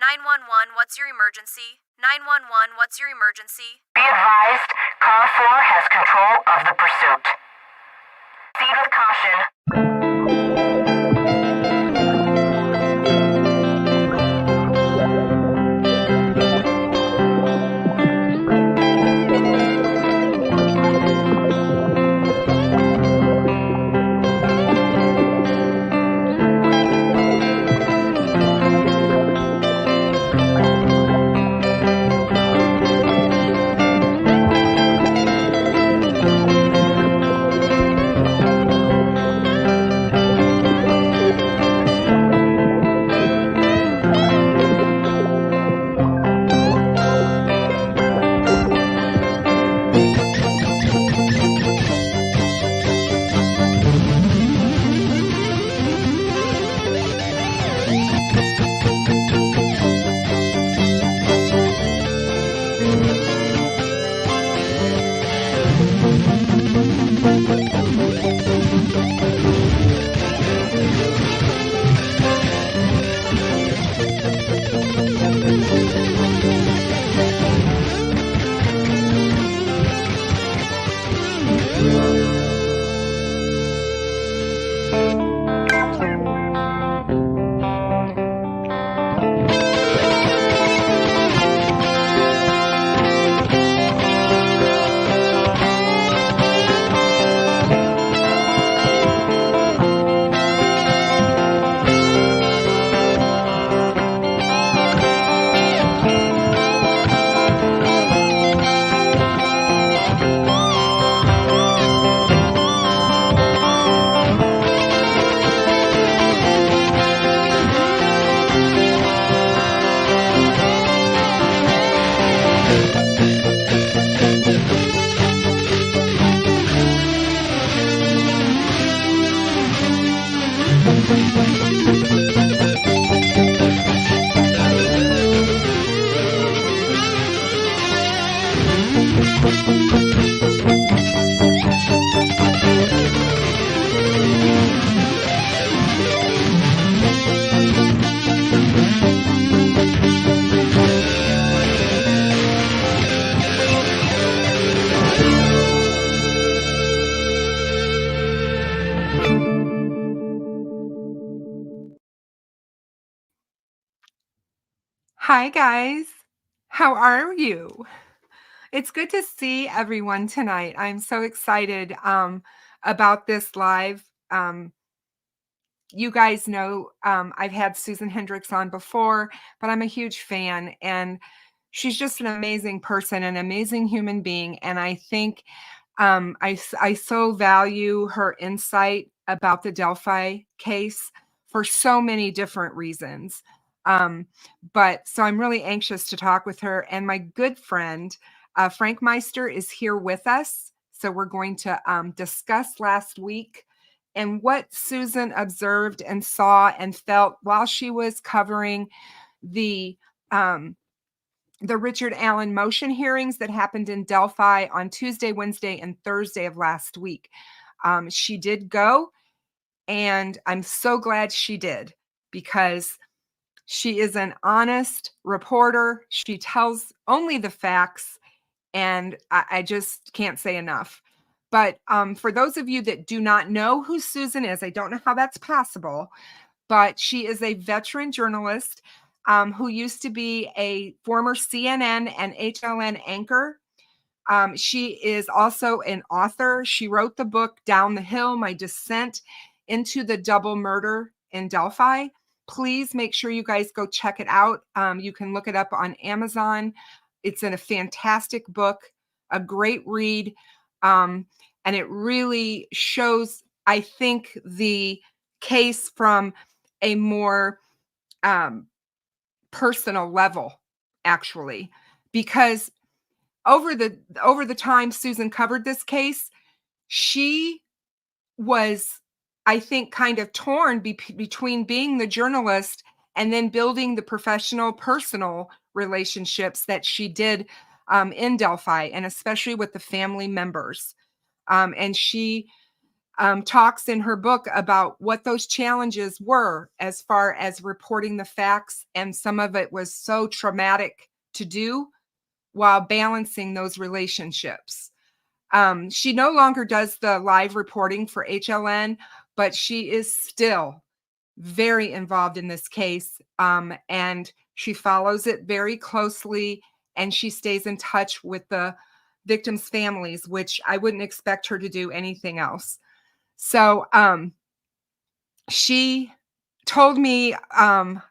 911, what's your emergency? 911, what's your emergency? Be advised, Car 4 has control of the pursuit. Proceed with caution. Hi, guys. How are you? It's good to see everyone tonight. I'm so excited about this live. You guys know I've had Susan Hendricks on before, but I'm a huge fan, and she's just an amazing person, an amazing human being. And I think I so value her insight about the Delphi case for so many different reasons. But so I'm really anxious to talk with her. And my good friend, Frank Meister, is here with us. So we're going to discuss last week and what Susan observed and saw and felt while she was covering the Richard Allen motion hearings that happened in Delphi on Tuesday, Wednesday, and Thursday of last week. She did go, and I'm so glad she did, because she is an honest reporter. She tells only the facts, and I just can't say enough. But for those of you that do not know who Susan is, I don't know how that's possible, but she is a veteran journalist who used to be a former CNN and HLN anchor. She is also an author. She wrote the book Down the Hill, My Descent into the Double Murder in Delphi. Please make sure you guys go check it out. You can look it up on Amazon. It's in a fantastic book, a great read. And it really shows, I think, the case from a more personal level, actually, because over the time Susan covered this case, she was, I think, kind of torn between being the journalist and then building the professional, personal relationships that she did in Delphi, and especially with the family members. And she talks in her book about what those challenges were as far as reporting the facts. And some of it was so traumatic to do while balancing those relationships. She no longer does the live reporting for HLN, but she is still very involved in this case. And she follows it very closely, and she stays in touch with the victims' families, which I wouldn't expect her to do anything else. So she told me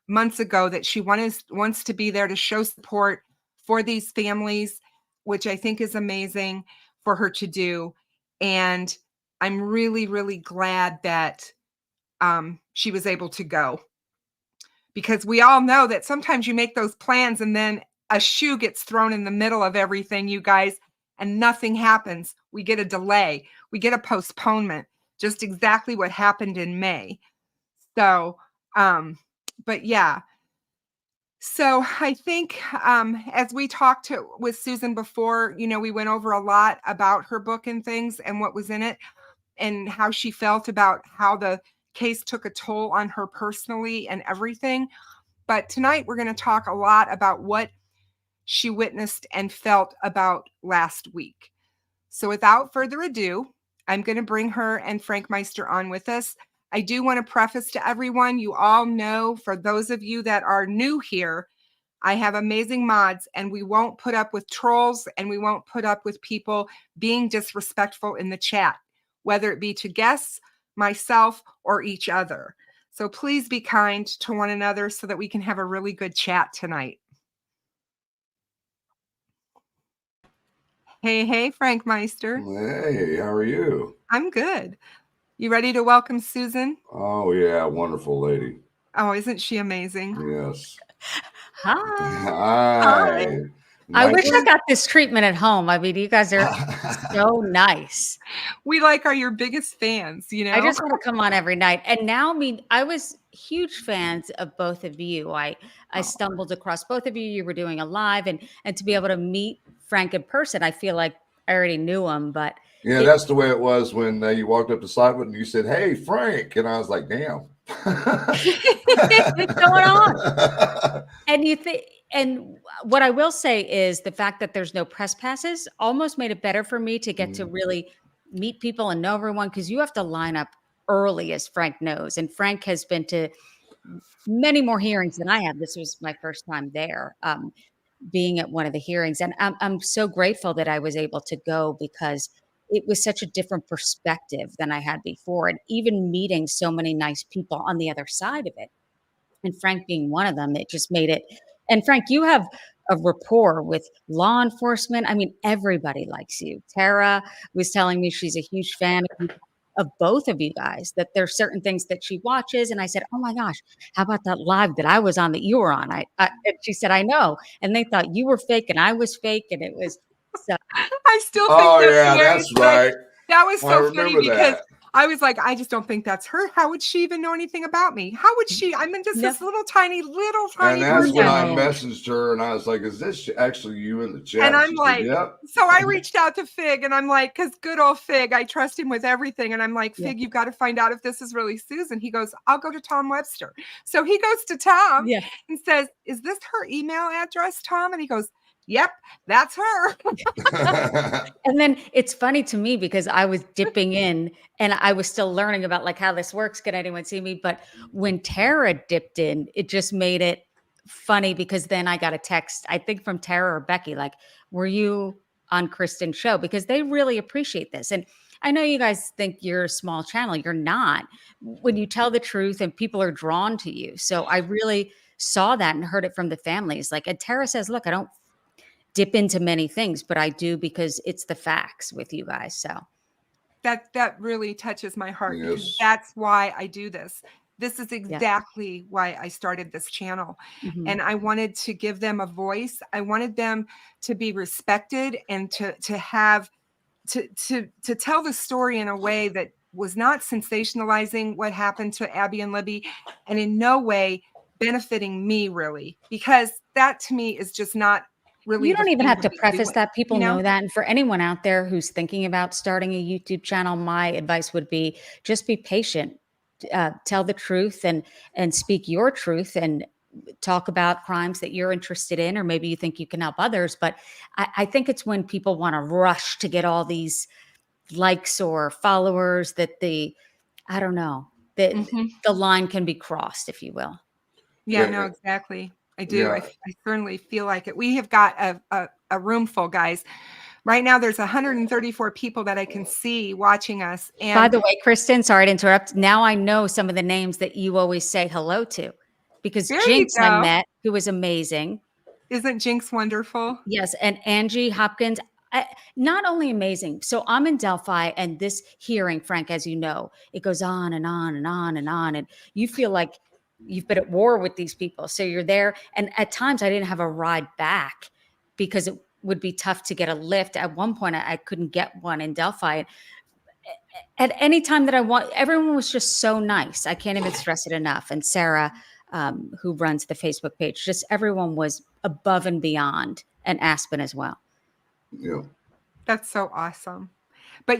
months ago that she wants to be there to show support for these families, which I think is amazing for her to do. And I'm really, really glad that she was able to go, because we all know that sometimes you make those plans and then a shoe gets thrown in the middle of everything, you guys, and nothing happens. We get a delay. We get a postponement, just exactly what happened in May. So, but yeah. So I think as we talked with Susan before, we went over a lot about her book and things and what was in it and how she felt about how the case took a toll on her personally and everything. But tonight we're going to talk a lot about what she witnessed and felt about last week. So without further ado, I'm going to bring her and Frank Meister on with us. I do want to preface to everyone, you all know, for those of you that are new here, I have amazing mods, and we won't put up with trolls, and we won't put up with people being disrespectful in the chat, whether it be to guests, myself, or each other. So please be kind to one another so that we can have a really good chat tonight. Hey, Frank Meister. Hey, how are you? I'm good. You ready to welcome Susan? Oh, yeah, wonderful lady. Oh, isn't she amazing? Yes. Hi. Hi. I wish I got this treatment at home. I mean, you guys are so nice. We are your biggest fans, I just want to come on every night. And now, I was huge fans of both of you. I stumbled across both of you. You were doing a live, and to be able to meet Frank in person, I feel like I already knew him, but yeah, that's the way it was when you walked up to Simon and you said, "Hey, Frank," and I was like, "Damn, what's going on?" And you think. And what I will say is the fact that there's no press passes almost made it better for me to get to really meet people and know everyone, because you have to line up early, as Frank knows. And Frank has been to many more hearings than I have. This was my first time there, being at one of the hearings. And I'm so grateful that I was able to go, because it was such a different perspective than I had before. And even meeting so many nice people on the other side of it, and Frank being one of them, it just made it. And Frank, you have a rapport with law enforcement. I mean, everybody likes you. Tara was telling me she's a huge fan of both of you guys, that there's certain things that she watches. And I said, oh my gosh, how about that live that I was on that you were on? And she said, I know. And they thought you were fake and I was fake. And it was so. I still think that's right. That was so funny because that. I was like, I just don't think that's her. How would she even know anything about me? How would she? I'm just this little tiny And that's person. when I messaged her and I was like, "Is this actually you in the chat?" And I'm She like, said, "Yep." So I reached out to Fig, and I'm like, because good old Fig, I trust him with everything. And I'm like, Fig, you've got to find out if this is really Susan. He goes, I'll go to Tom Webster. So he goes to Tom and says, is this her email address, Tom? And he goes, yep, that's her. And then it's funny to me because I was dipping in and I was still learning about how this works. Can anyone see me? But when Tara dipped in, it just made it funny, because then I got a text, I think from Tara or Becky, like, were you on Kristen's show? Because they really appreciate this. And I know you guys think you're a small channel. You're not. When you tell the truth and people are drawn to you. So I really saw that and heard it from the families. And Tara says, look, I don't dip into many things, but I do because it's the facts with you guys. So that really touches my heart, Yes. because that's why I do this. This is exactly why I started this channel. And I wanted to give them a voice. I wanted them to be respected and to have to tell the story in a way that was not sensationalizing what happened to Abby and Libby, and in no way benefiting me, really, because that to me is just not really You the don't even have things to we preface went, that. People you know? know that. And for anyone out there who's thinking about starting a YouTube channel, my advice would be just be patient. Tell the truth and speak your truth and talk about crimes that you're interested in, or maybe you think you can help others. But I think it's when people want to rush to get all these likes or followers that I don't know, that Mhm. the line can be crossed, if you will. Yeah, no, Yeah, exactly. I do. yeah. I certainly feel like it. We have got a room full, guys. Right now, there's 134 people that I can see watching us. By And the way, Kristen, sorry to interrupt. Now I know some of the names that you always say hello to, because there you Jinx I go. met, who was amazing. Isn't Jinx wonderful? Yes, and Angie Hopkins, not only amazing. So I'm in Delphi, and this hearing, Frank, as you know, it goes on and on and on and on, and you feel like you've been at war with these people. So you're there, and at times I didn't have a ride back because it would be tough to get a lift. At one point, I couldn't get one in Delphi. At any time that I want, everyone was just so nice. I can't even stress it enough. And Sarah, who runs the Facebook page, just everyone was above and beyond, and Aspen as well. Yeah. That's so awesome. But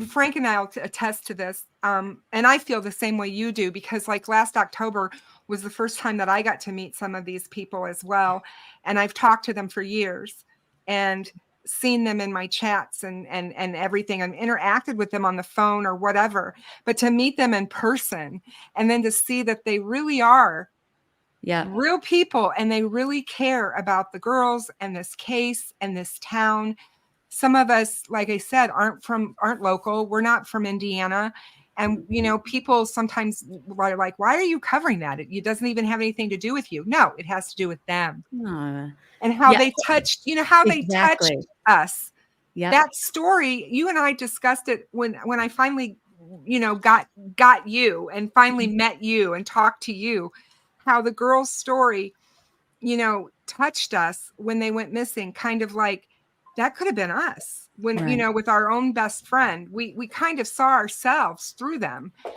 Frank and I'll attest to this. And I feel the same way you do, because like last October was the first time that I got to meet some of these people as well. And I've talked to them for years and seen them in my chats and everything, and interacted with them on the phone or whatever. But to meet them in person and then to see that they really are Yeah, real people and they really care about the girls and this case and this town. Some of us, like I said, aren't local. We're not from Indiana. And, people sometimes are like, why are you covering that? It doesn't even have anything to do with you. No, it has to do with them and how yeah, they touched, how they touched exactly. us. Yeah, That story, you and I discussed it when I finally, got you and finally met you and talked to you, how the girl's story, touched us when they went missing, kind of like that could have been us when, right. with our own best friend, we kind of saw ourselves through them. And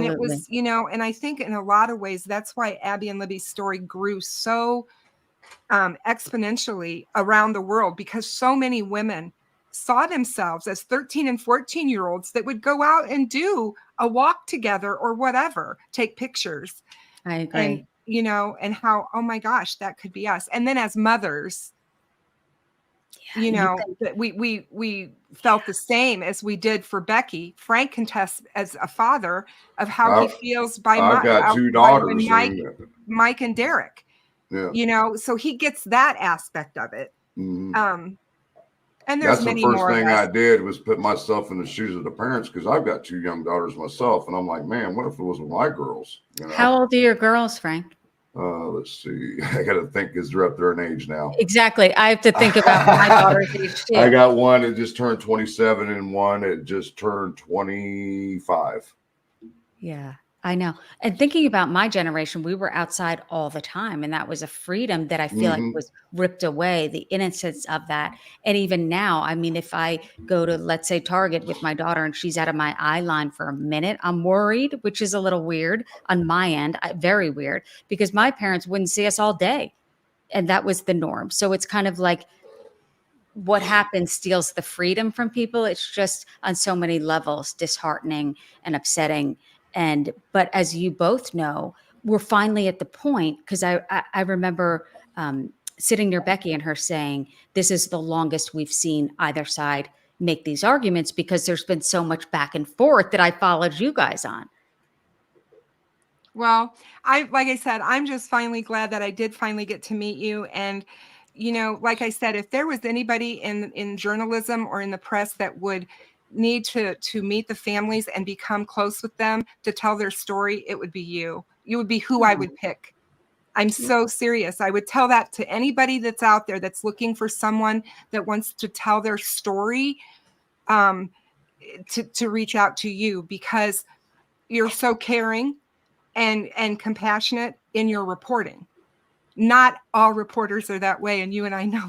it Absolutely. was, and I think in a lot of ways, that's why Abby and Libby's story grew so exponentially around the world, because so many women saw themselves as 13 and 14-year-olds that would go out and do a walk together or whatever, take pictures. I And agree. and how, oh my gosh, that could be us. And then as mothers, You can, that we felt the same as we did for Becky. Frank can test as a father of how he I, feels by I've got two when daughters, and Mike and Derek, yeah. so he gets that aspect of it. Mhm. And there's That's the many first more of thing us. I did, was put myself in the shoes of the parents, because I've got two young daughters myself, and I'm like, man, what if it was my girls? how old are your girls, Frank? Let's see. I got to think, because they're up there in age now. Exactly. I have to think about my daughter's age too. I got one that just turned 27 and one that just turned 25. Yeah, I know. And thinking about my generation, we were outside all the time, and that was a freedom that I feel like Mm-hmm. was ripped away, the innocence of that. And even now, I mean, if I go to, let's say, Target with my daughter and she's out of my eye line for a minute, I'm worried, which is a little weird on my end, very weird, because my parents wouldn't see us all day. And that was the norm. So it's kind of like what happens steals the freedom from people. It's just on so many levels disheartening and upsetting. But as you both know, we're finally at the point, because I remember sitting near Becky and her saying, this is the longest we've seen either side make these arguments, because there's been so much back and forth that I followed you guys on. Well, like I said, I'm just finally glad that I did finally get to meet you. And, like I said, if there was anybody in journalism or in the press that would need to meet the families and become close with them to tell their story, it would be you. You would be who I would pick. I'm so serious. I would tell that to anybody that's out there that's looking for someone that wants to tell their story, to reach out to you, because you're so caring and compassionate in your reporting. Not all reporters are that way, and you and I know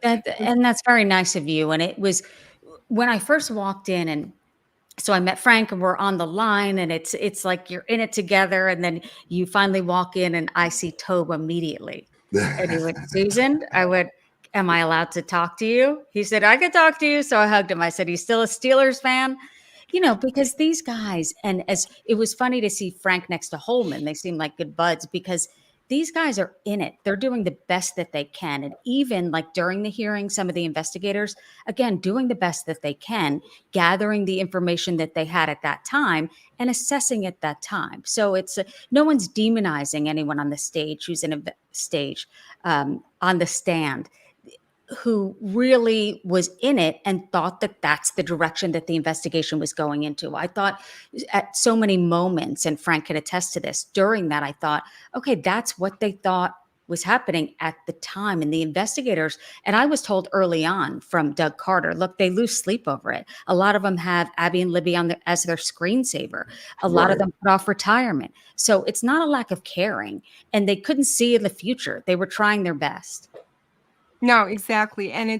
that. And that's very nice of you. And it was when I first walked in, and so I met Frank and we're on the line, and it's like you're in it together, and then you finally walk in and I see Tobe immediately. And he went, Susan, I went, am I allowed to talk to you? He said, I could talk to you. So I hugged him. I said, he's still a Steelers fan? Because these guys, and as it was funny to see Frank next to Holman, they seem like good buds because these guys are in it. They're doing the best that they can. And even like during the hearing, some of the investigators, again, doing the best that they can, gathering the information that they had at that time and assessing at that time. So it's no one's demonizing anyone on the stage who's in a stage on the stand who really was in it and thought that that's the direction that the investigation was going into. I thought at so many moments, and Frank can attest to this, during that, I thought, okay, that's what they thought was happening at the time. And the investigators, and I was told early on from Doug Carter, look, they lose sleep over it. A lot of them have Abby and Libby as their screensaver. A lot of them put off retirement. So it's not a lack of caring. And they couldn't see in the future. They were trying their best. No, exactly. And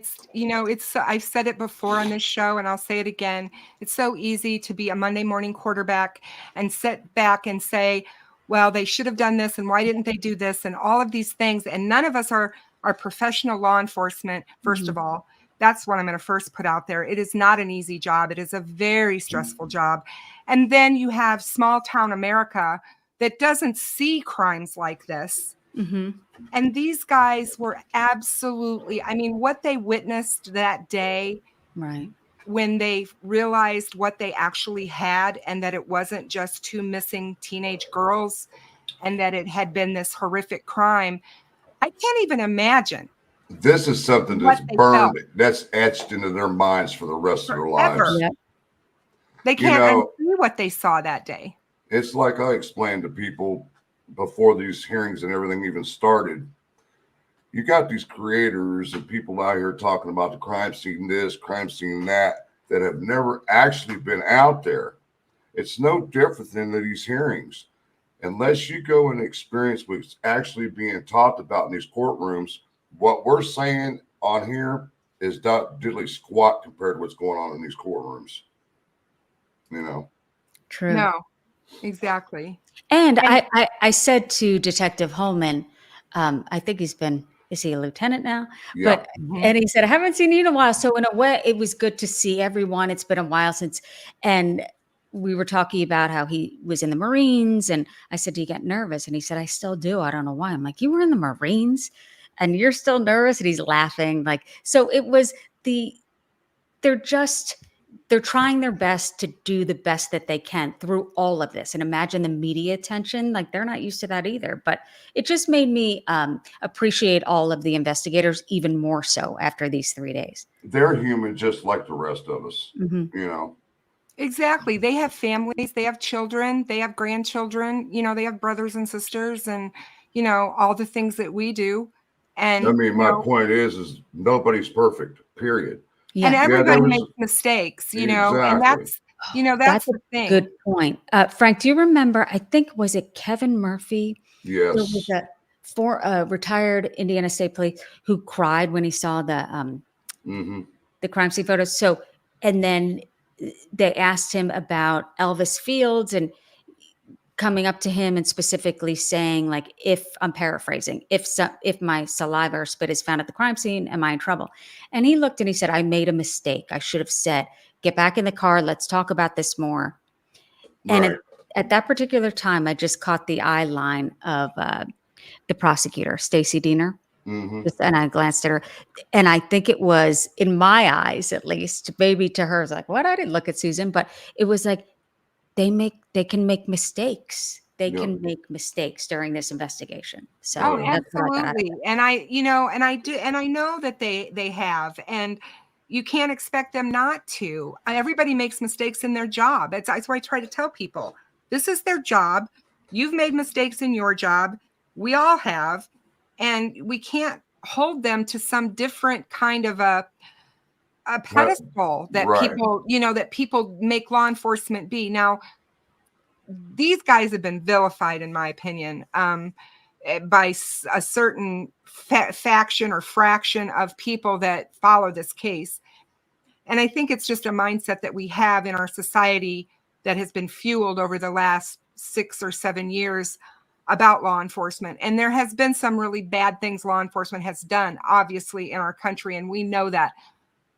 I've said it before on this show and I'll say it again. It's so easy to be a Monday morning quarterback and sit back and say, well, they should have done this. And why didn't they do this? And all of these things. And none of us are professional law enforcement. First of all, that's what I'm going to first put out there. It is not an easy job. It is a very stressful job. And then you have small town America that doesn't see crimes like this. And these guys were absolutely, what they witnessed that day, right, when they realized what they actually had and that it wasn't just two missing teenage girls and that it had been this horrific crime. I can't even imagine. This is something that's burned, that's etched into their minds for the rest of their lives. Yep. They can't unsee what they saw that day. It's like I explained to people before these hearings and everything even started. You got these creators and people out here talking about the crime scene this, crime scene that have never actually been out there. It's no different than these hearings. Unless you go and experience what's actually being talked about in these courtrooms, what we're saying on here is not diddly squat compared to what's going on in these courtrooms. True. No, exactly. And I said to Detective Holman, I think is he a lieutenant now? Yeah. But and he said, I haven't seen you in a while. So in a way, it was good to see everyone. It's been a while since, and we were talking about how he was in the Marines. And I said, do you get nervous? And he said, I still do. I don't know why. I'm like, you were in the Marines and you're still nervous? And he's laughing. So it was they're trying their best to do the best that they can through all of this. And imagine the media attention, they're not used to that either. But it just made me appreciate all of the investigators even more so after these 3 days. They're human just like the rest of us, Exactly. They have families, they have children, they have grandchildren, they have brothers and sisters and, all the things that we do. And my point is nobody's perfect, period. Yeah. And everybody makes mistakes, and that's the thing. Good point. Frank, do you remember, I think, was it Kevin Murphy? Yes. There was a retired Indiana State Police who cried when he saw the crime scene photos. So, and then they asked him about Elvis Fields and coming up to him and specifically saying, if I'm paraphrasing, if my saliva or spit is found at the crime scene, am I in trouble? And he looked and he said, I made a mistake. I should have said, get back in the car. Let's talk about this more. Right. And at that particular time, I just caught the eye line of the prosecutor, Stacy Diener. And I glanced at her, and I think it was, in my eyes, at least, maybe to her, it's like, what? I didn't look at Susan, but it was like, they can make mistakes. They can make mistakes during this investigation. So absolutely. And I know that they have, and you can't expect them not to. Everybody makes mistakes in their job. That's why I try to tell people, this is their job. You've made mistakes in your job. We all have, and we can't hold them to some different kind of a pedestal that people, that people make law enforcement be. Now, these guys have been vilified, in my opinion, by a certain faction or fraction of people that follow this case. And I think it's just a mindset that we have in our society that has been fueled over the last 6 or 7 years about law enforcement. And there has been some really bad things law enforcement has done, obviously, in our country, and we know that.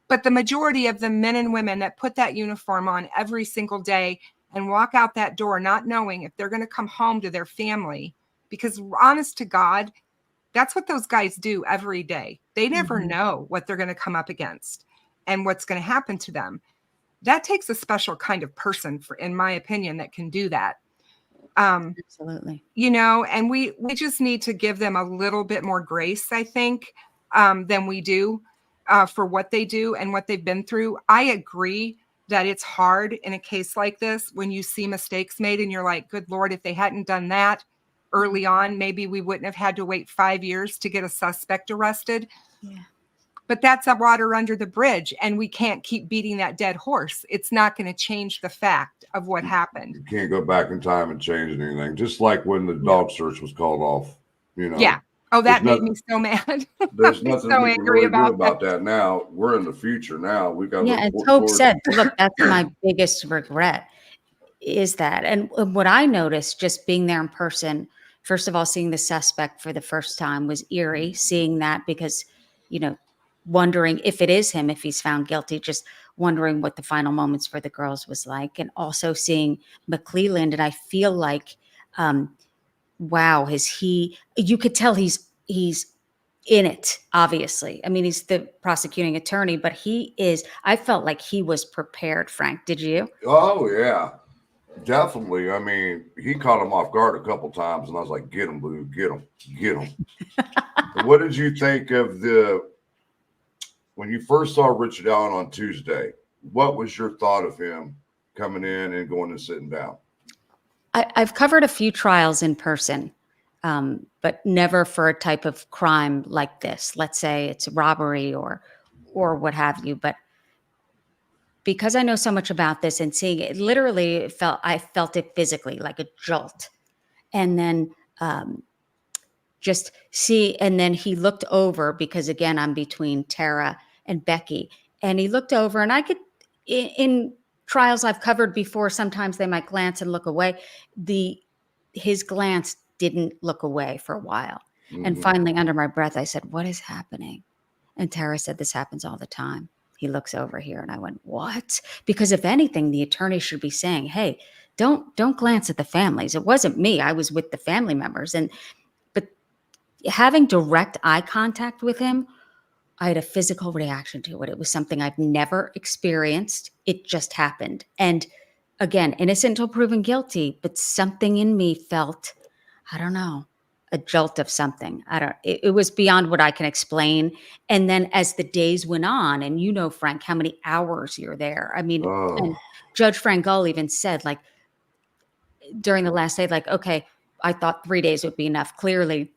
But the majority of the men and women that put that uniform on every single day and walk out that door not knowing if they're going to come home to their family, because honest to God, that's what those guys do every day. They never know what they're going to come up against and what's going to happen to them. That takes a special kind of person, in my opinion, that can do that. Absolutely. You know, and we just need to give them a little bit more grace, I think, than we do for what they do and what they've been through. I agree that it's hard in a case like this when you see mistakes made and you're like, good Lord, if they hadn't done that early on, maybe we wouldn't have had to wait 5 years to get a suspect arrested. Yeah. But that's a water under the bridge, and we can't keep beating that dead horse. It's not going to change the fact of what happened. You can't go back in time and change anything. Just like when the dog search was called off, you know. Yeah. Oh, that made me so mad. There's I'm nothing so we can angry really do about about that now. We're in the future now. We got Yeah, and Hope said, look, that's my biggest regret is that. And what I noticed just being there in person, first of all, seeing the suspect for the first time was eerie, seeing that because, you know, wondering if it is him, if he's found guilty, just wondering what the final moments for the girls was like. And also seeing McClelland. And I feel like, wow, you could tell he's in it, obviously. I mean, he's the prosecuting attorney, but I felt like he was prepared, Frank. Did you? Oh, yeah, definitely. I mean, he caught him off guard a couple times, and I was like, get him, Blue, get him. What did you think of when you first saw Richard Allen on Tuesday? What was your thought of him coming in and going and sitting down? I've covered a few trials in person, but never for a type of crime like this. Let's say it's robbery or what have you. But because I know so much about this and seeing it, literally I felt it physically like a jolt. And then and then he looked over because again, I'm between Tara and Becky, and he looked over and I could, in trials I've covered before, sometimes they might glance and look away. His glance didn't look away for a while. And finally, under my breath, I said, what is happening? And Tara said, this happens all the time. He looks over here. And I went, what? Because if anything, the attorney should be saying, hey, don't glance at the families. It wasn't me. I was with the family members. But having direct eye contact with him, I had a physical reaction to it. It was something I've never experienced. It just happened. And again, innocent until proven guilty, but something in me felt, I don't know, a jolt of something. It was beyond what I can explain. And then as the days went on, and you know, Frank, how many hours you're there. I mean, and Judge Frank Gull even said, like, during the last day, like, okay, I thought 3 days would be enough. Clearly,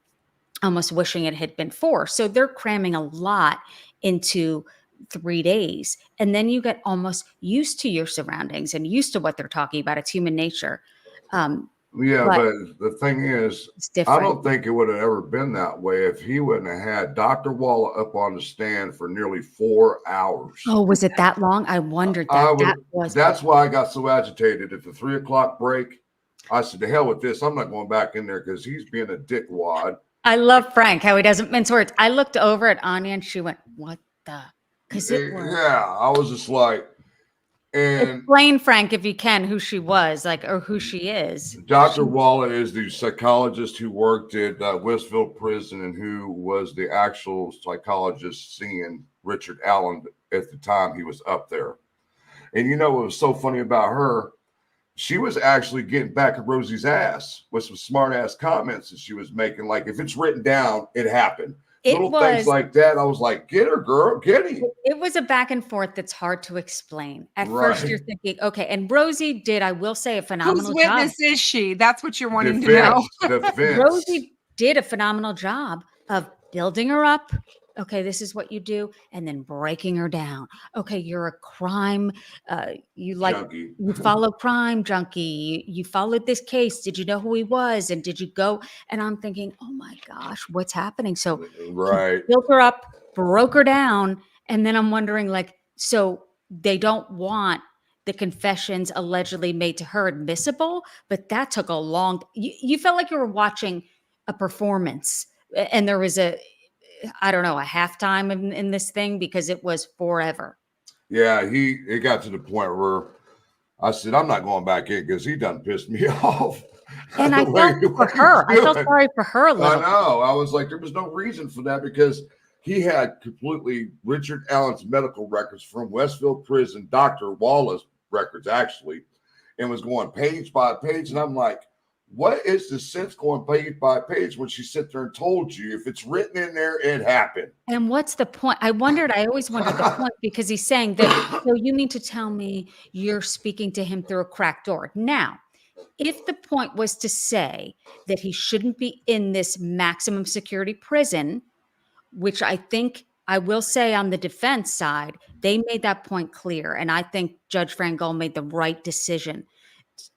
almost wishing it had been 4. So they're cramming a lot into 3 days. And then you get almost used to your surroundings and used to what they're talking about. It's human nature. Yeah, but the thing is, I don't think it would have ever been that way if he wouldn't have had Dr. Waller up on the stand for nearly 4 hours. Oh, was it that long? I wondered that. That's why I got so agitated at the 3 o'clock break. I said, to hell with this. I'm not going back in there because he's being a dickwad. I love Frank, how he doesn't mince words. I looked over at Anya and she went, what the? Because I was just like, and explain, Frank, if you can, who she was, like, or who she is. Dr. Waller is the psychologist who worked at Westfield Prison and who was the actual psychologist seeing Richard Allen at the time he was up there. And you know what was so funny about her? She was actually getting back at Rosie's ass with some smart ass comments that she was making. Like, if it's written down, it happened. Things like that. I was like, get her, girl, get him. It was a back and forth that's hard to explain. At first, you're thinking, okay. And Rosie did, I will say, a phenomenal job. Whose witness is she? That's what you're wanting to know. Rosie did a phenomenal job of building her up. Okay, this is what you do, and then breaking her down. Okay, you're a crime. You follow crime junkie. You followed this case. Did you know who he was? And did you go? And I'm thinking, oh my gosh, what's happening? So built her up, broke her down, and then I'm wondering, like, so they don't want the confessions allegedly made to her admissible, but that took a long, you felt like you were watching a performance, and there was I don't know, a halftime in this thing, because it was forever. Yeah, it got to the point where I said, I'm not going back in because he done pissed me off. And I felt for her. I felt sorry for her a little. I know. I was like, there was no reason for that because he had completely Richard Allen's medical records from Westfield Prison, Dr. Wallace records actually, and was going page by page. And I'm like, what is the sense going page by page when she sat there and told you if it's written in there, it happened? And what's the point? I always wondered the point, because he's saying that, so you mean to tell me you're speaking to him through a cracked door. Now, if the point was to say that he shouldn't be in this maximum security prison, which I think, I will say on the defense side, they made that point clear. And I think Judge Frangol made the right decision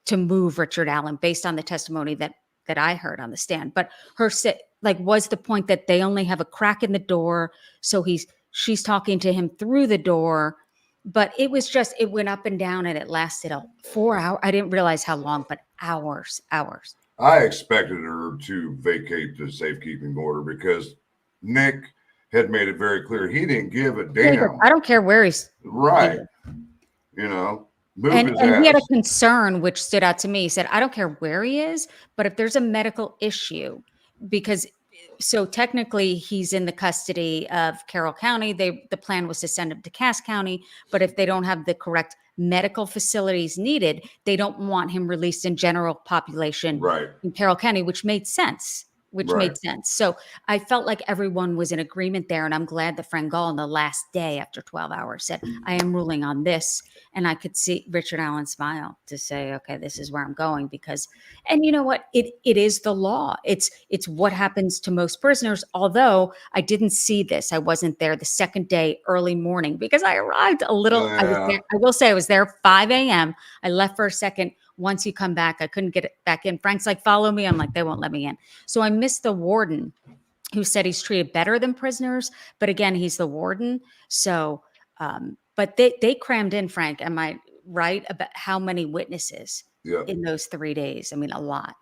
to move Richard Allen based on the testimony that I heard on the stand. But was the point that they only have a crack in the door, so she's talking to him through the door. But it was just, it went up and down, and it lasted 4 hours. I didn't realize how long, but hours. I expected her to vacate the safekeeping order because Nick had made it very clear he didn't give a damn. I don't care where he's right. You know, and he had a concern which stood out to me. He said, I don't care where he is, but if there's a medical issue, because so technically he's in the custody of Carroll County. The plan was to send him to Cass County, but if they don't have the correct medical facilities needed, they don't want him released in general population in Carroll County, which made sense. So I felt like everyone was in agreement there. And I'm glad that Frangol on the last day after 12 hours said, I am ruling on this. And I could see Richard Allen smile to say, okay, this is where I'm going, because, and you know what, it is the law. It's what happens to most prisoners. Although I didn't see this. I wasn't there the second day, early morning, because I arrived a little, I will say I was there 5 a.m. I left for a second. Once you come back, I couldn't get it back in. Frank's like, follow me. I'm like, they won't let me in. So I missed the warden, who said he's treated better than prisoners. But again, he's the warden. So, but they crammed in, Frank. Am I right about how many witnesses in those 3 days? I mean, a lot.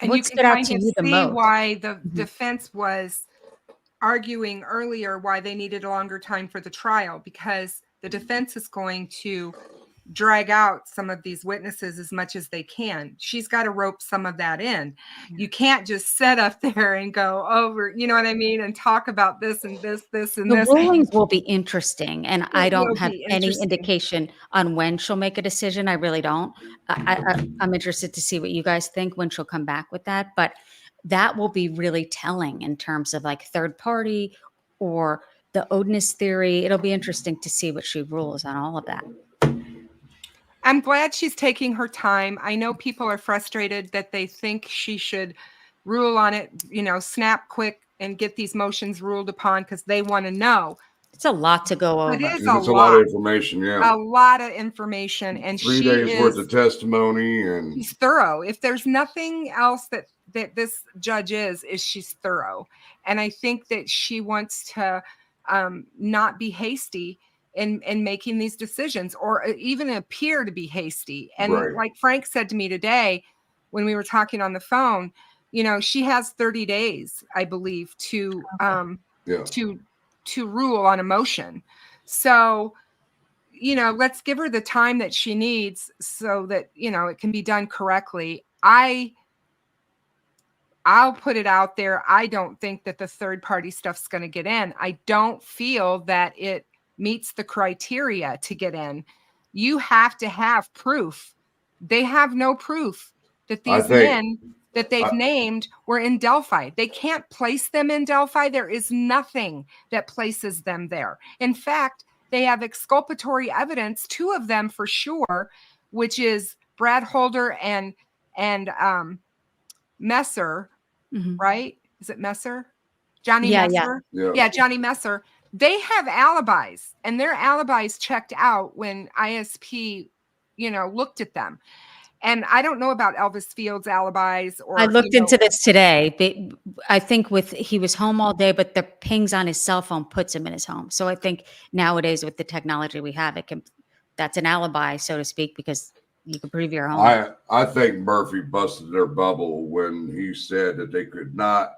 And what you stood can out kind to of you the see most? why the defense was arguing earlier why they needed a longer time for the trial, because the defense is going to drag out some of these witnesses as much as they can. She's got to rope some of that in. You can't just sit up there and go over, you know what I mean, and talk about this and this and the this. rulings will be interesting, and I don't have any interesting. indication on when she'll make a decision. I really don't. I'm interested to see what you guys think when she'll come back with that, but that will be really telling in terms of like third party or the Odinist theory. It'll be interesting to see what she rules on all of that. I'm glad she's taking her time. I know people are frustrated that they think she should rule on it, snap quick and get these motions ruled upon because they want to know. It's a lot to go over. It is a lot of information, a lot of information. And 3 days worth of testimony, and she's thorough. If there's nothing else that this judge is she's thorough. And I think that she wants to not be hasty in making these decisions, or even appear to be hasty. And like Frank said to me today, when we were talking on the phone, she has 30 days, I believe, to rule on a motion. So, let's give her the time that she needs so that, it can be done correctly. I'll put it out there. I don't think that the third party stuff's going to get in. I don't feel that it meets the criteria to get in. You have to have proof. They have no proof that these men that they've named were in Delphi. They can't place them in Delphi. There is nothing that places them there. In fact, they have exculpatory evidence, 2 of them for sure, which is Brad Holder and Messer, right? Is it Messer? Johnny Messer? Yeah, Johnny Messer. They have alibis, and their alibis checked out when ISP, looked at them. And I don't know about Elvis Fields' alibis or, I looked into this today. I think he was home all day, but the pings on his cell phone puts him in his home. So I think nowadays with the technology we have, that's an alibi, so to speak, because you can prove your home. I think Murphy busted their bubble when he said that they could not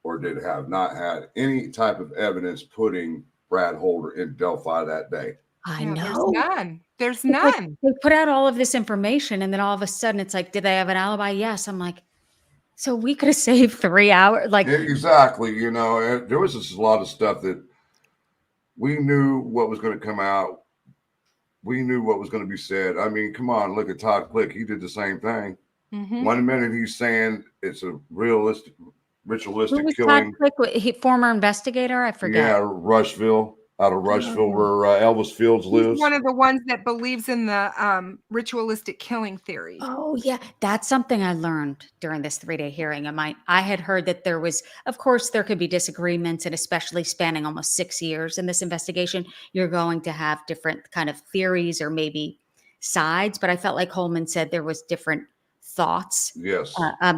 or did have not had any type of evidence putting Brad Holder in Delphi that day. I Yeah, know. there's none. There's It's like none. they put out all of this information, and then all of a sudden it's like, did they have an alibi? Yes. I'm like, so we could have saved 3 hours. Like, Exactly. You know, and there was just a lot of stuff that we knew what was going to come out. We knew what was going to be said. I mean, come on, look at Todd Click. He did the same thing. Mhm. 1 minute he's saying it's a ritualistic who was Todd killing. Click? Former investigator? I forget. Yeah, Rushville, out of Rushville, where Elvis Fields lives. He's one of the ones that believes in the ritualistic killing theory. Oh, yeah. That's something I learned during this 3-day hearing. I had heard that there was, of course, there could be disagreements, and especially spanning almost 6 years in this investigation, you're going to have different kind of theories or maybe sides. But I felt like Holman said there was different thoughts, Yes.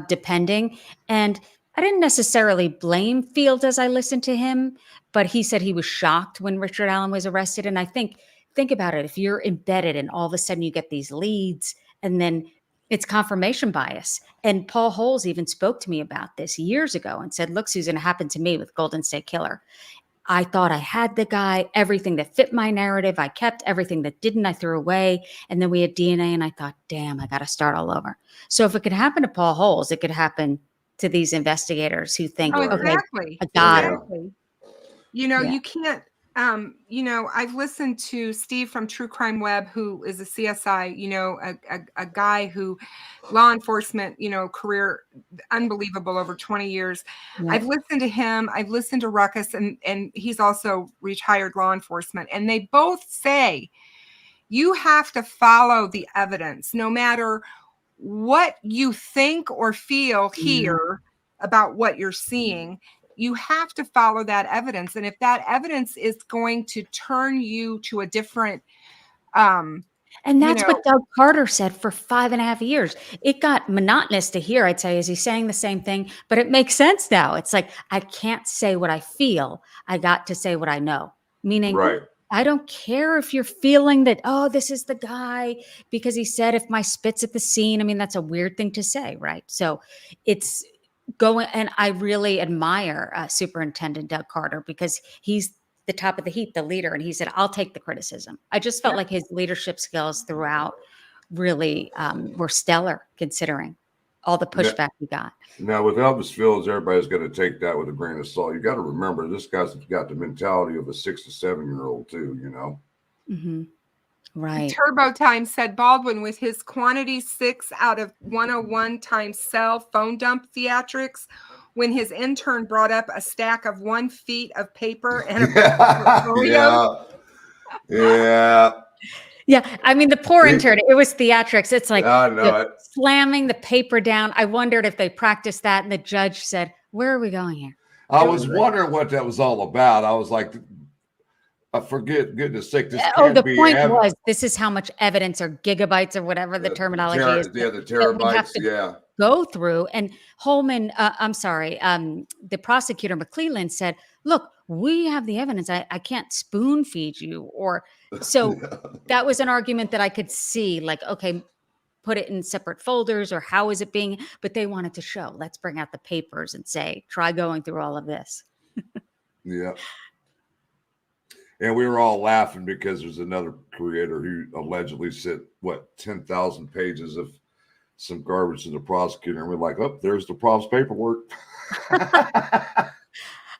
Depending. And I didn't necessarily blame Fields as I listened to him, but he said he was shocked when Richard Allen was arrested. And I think about it. If you're embedded and all of a sudden you get these leads, and then it's confirmation bias. And Paul Holes even spoke to me about this years ago and said, look, Susan, it happened to me with Golden State Killer. I thought I had the guy, everything that fit my narrative. I kept everything that didn't, I threw away. And then we had DNA, and I thought, damn, I got to start all over. So if it could happen to Paul Holes, it could happen to these investigators who think, Oh, Right. exactly. okay, I got it. Exactly. You know, Yeah. you can't, I've listened to Steve from True Crime Web, who is a CSI, a guy who law enforcement, career, unbelievable, over 20 years. Yeah. I've listened to him. I've listened to Ruckus, and he's also retired law enforcement. And they both say you have to follow the evidence, no matter what you think or feel here about what you're seeing. You have to follow that evidence. And if that evidence is going to turn you to a different, And that's what Doug Carter said for 5.5 years. It got monotonous to hear, I'd say, is he saying the same thing? But it makes sense now. It's like, I can't say what I feel. I got to say what I know. Meaning, Right. I don't care if you're feeling that, oh, this is the guy because he said if my spit's at the scene. I mean, that's a weird thing to say, right? So it's going, and I really admire Superintendent Doug Carter because he's the top of the heap, the leader. And he said, I'll take the criticism. I just felt like his leadership skills throughout really were stellar, considering all the pushback he got. Now, with Elvis Fields, everybody's going to take that with a grain of salt. You got to remember, this guy's got the mentality of a 6 to 7 year old too, Mm-hmm. Right. Turbo Time said Baldwin, with his quantity 6 out of 101 times cell phone dump theatrics, when his intern brought up a stack of 1 feet of paper and a portfolio. Yeah. I mean, the poor intern, it was theatrics. It's like slamming the paper down. I wondered if they practiced that, and the judge said, where are we going here? I was wondering what that was all about. I was like, I forget, goodness sake, this the point was, this is how much evidence, or gigabytes, or whatever the terminology is. Yeah, the terabytes, go through. And Holman, the prosecutor McClelland said, look, we have the evidence. I can't spoon feed you. Or so that was an argument that I could see, like, okay, put it in separate folders, or how is it being, but they wanted to show, let's bring out the papers and say, try going through all of this. Yeah. And we were all laughing because there's another creator who allegedly sent 10,000 pages of some garbage to the prosecutor, and we're like, oh, there's the props paperwork.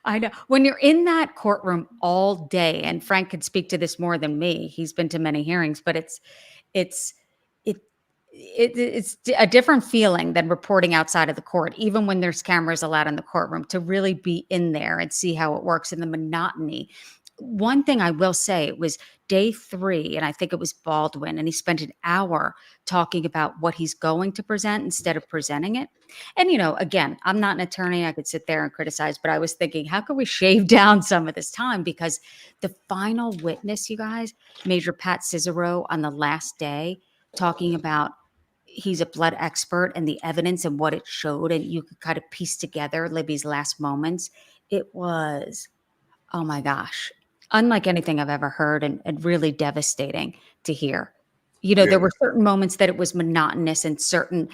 I know, when you're in that courtroom all day, and Frank could speak to this more than me. He's been to many hearings, but it's a different feeling than reporting outside of the court, even when there's cameras allowed in the courtroom, to really be in there and see how it works in the monotony. One thing I will say, it was day 3, and I think it was Baldwin, and he spent an hour talking about what he's going to present instead of presenting it. And, again, I'm not an attorney. I could sit there and criticize, but I was thinking, how can we shave down some of this time? Because the final witness, you guys, Major Pat Cicero, on the last day, talking about he's a blood expert and the evidence and what it showed, and you could kind of piece together Libby's last moments. It was, oh my gosh, unlike anything I've ever heard, and really devastating to hear. Yeah. There were certain moments that it was monotonous, and certain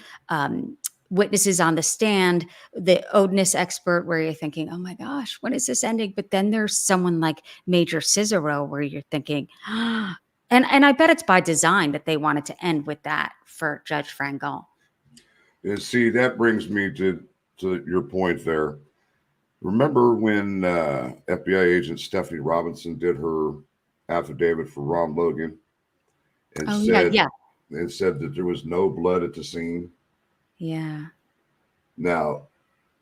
witnesses on the stand, the Odinist expert, where you're thinking, oh my gosh, when is this ending? But then there's someone like Major Cicero where you're thinking, and I bet it's by design that they wanted to end with that for Judge Frangal. And see, that brings me to your point there. Remember when FBI agent Stephanie Robinson did her affidavit for Ron Logan and said that there was no blood at the scene? Yeah. Now,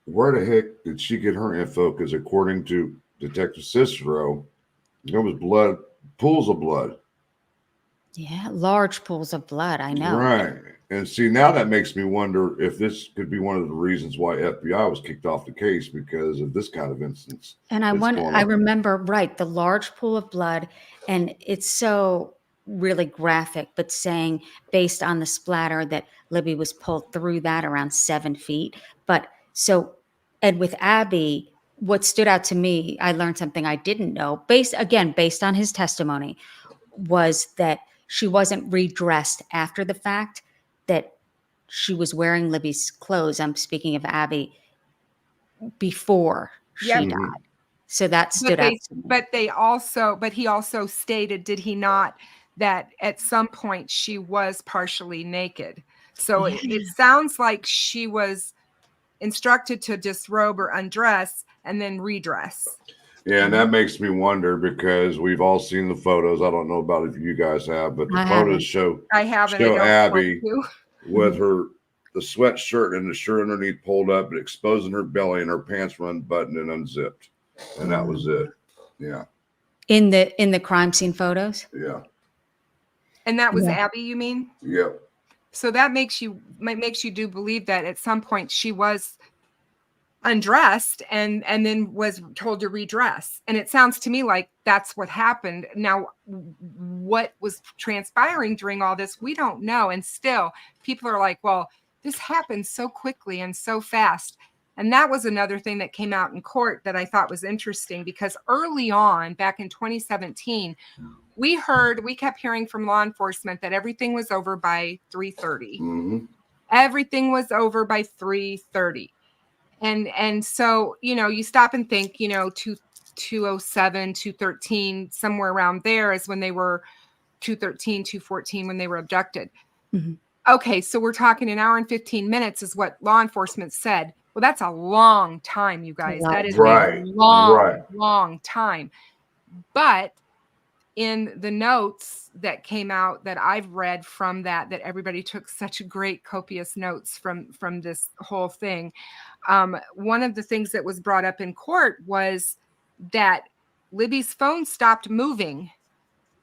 where the heck did she get her info? Because according to Detective Cicero, there was blood, pools of blood. Yeah, large pools of blood. I know. Right. And see, now that makes me wonder if this could be one of the reasons why FBI was kicked off the case, because of this kind of instance. And I remember, right, the large pool of blood, and it's so really graphic, but saying based on the splatter that Libby was pulled through that around 7 feet. But so, and with Abby, what stood out to me, I learned something I didn't know, based on his testimony, was that she wasn't redressed after the fact, that she was wearing Libby's clothes. I'm speaking of Abby before she died. So that stood out to me. But he also stated, did he not, that at some point she was partially naked. So it sounds like she was instructed to disrobe or undress and then redress. Yeah, and that makes me wonder, because we've all seen the photos. I don't know about if you guys have, but the photos show Abby with the sweatshirt and the shirt underneath pulled up, but exposing her belly, and her pants were unbuttoned and unzipped. And that was it. Yeah. In the crime scene photos? Yeah. And that was Abby, you mean? Yep. So that makes you do believe that at some point she was undressed and then was told to redress. And it sounds to me like that's what happened. Now, what was transpiring during all this, we don't know. And still, people are like, well, this happened so quickly and so fast. And that was another thing that came out in court that I thought was interesting, because early on, back in 2017, we kept hearing from law enforcement that everything was over by 3:30. Mm-hmm. Everything was over by 3:30. And so, you stop and think, 207, 213, somewhere around there is when they were 213, 214 when they were abducted. Mm-hmm. Okay, so we're talking an hour and 15 minutes is what law enforcement said. Well, that's a long time, you guys. That is a long time. But in the notes that came out that I've read from that everybody took such great copious notes from this whole thing. One of the things that was brought up in court was that Libby's phone stopped moving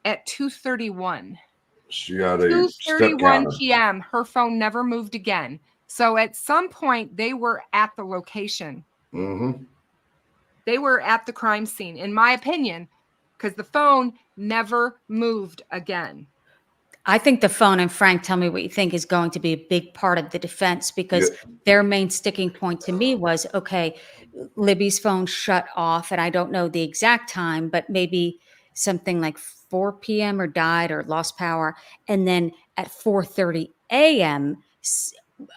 at 2:31. She had a 2:31 p.m. Her phone never moved again. So at some point they were at the location. Mm-hmm. They were at the crime scene, in my opinion, because the phone never moved again. I think the phone, and Frank, tell me what you think, is going to be a big part of the defense, because their main sticking point to me was, okay, Libby's phone shut off, and I don't know the exact time, but maybe something like 4 p.m. or died or lost power. And then at 4:30 a.m.,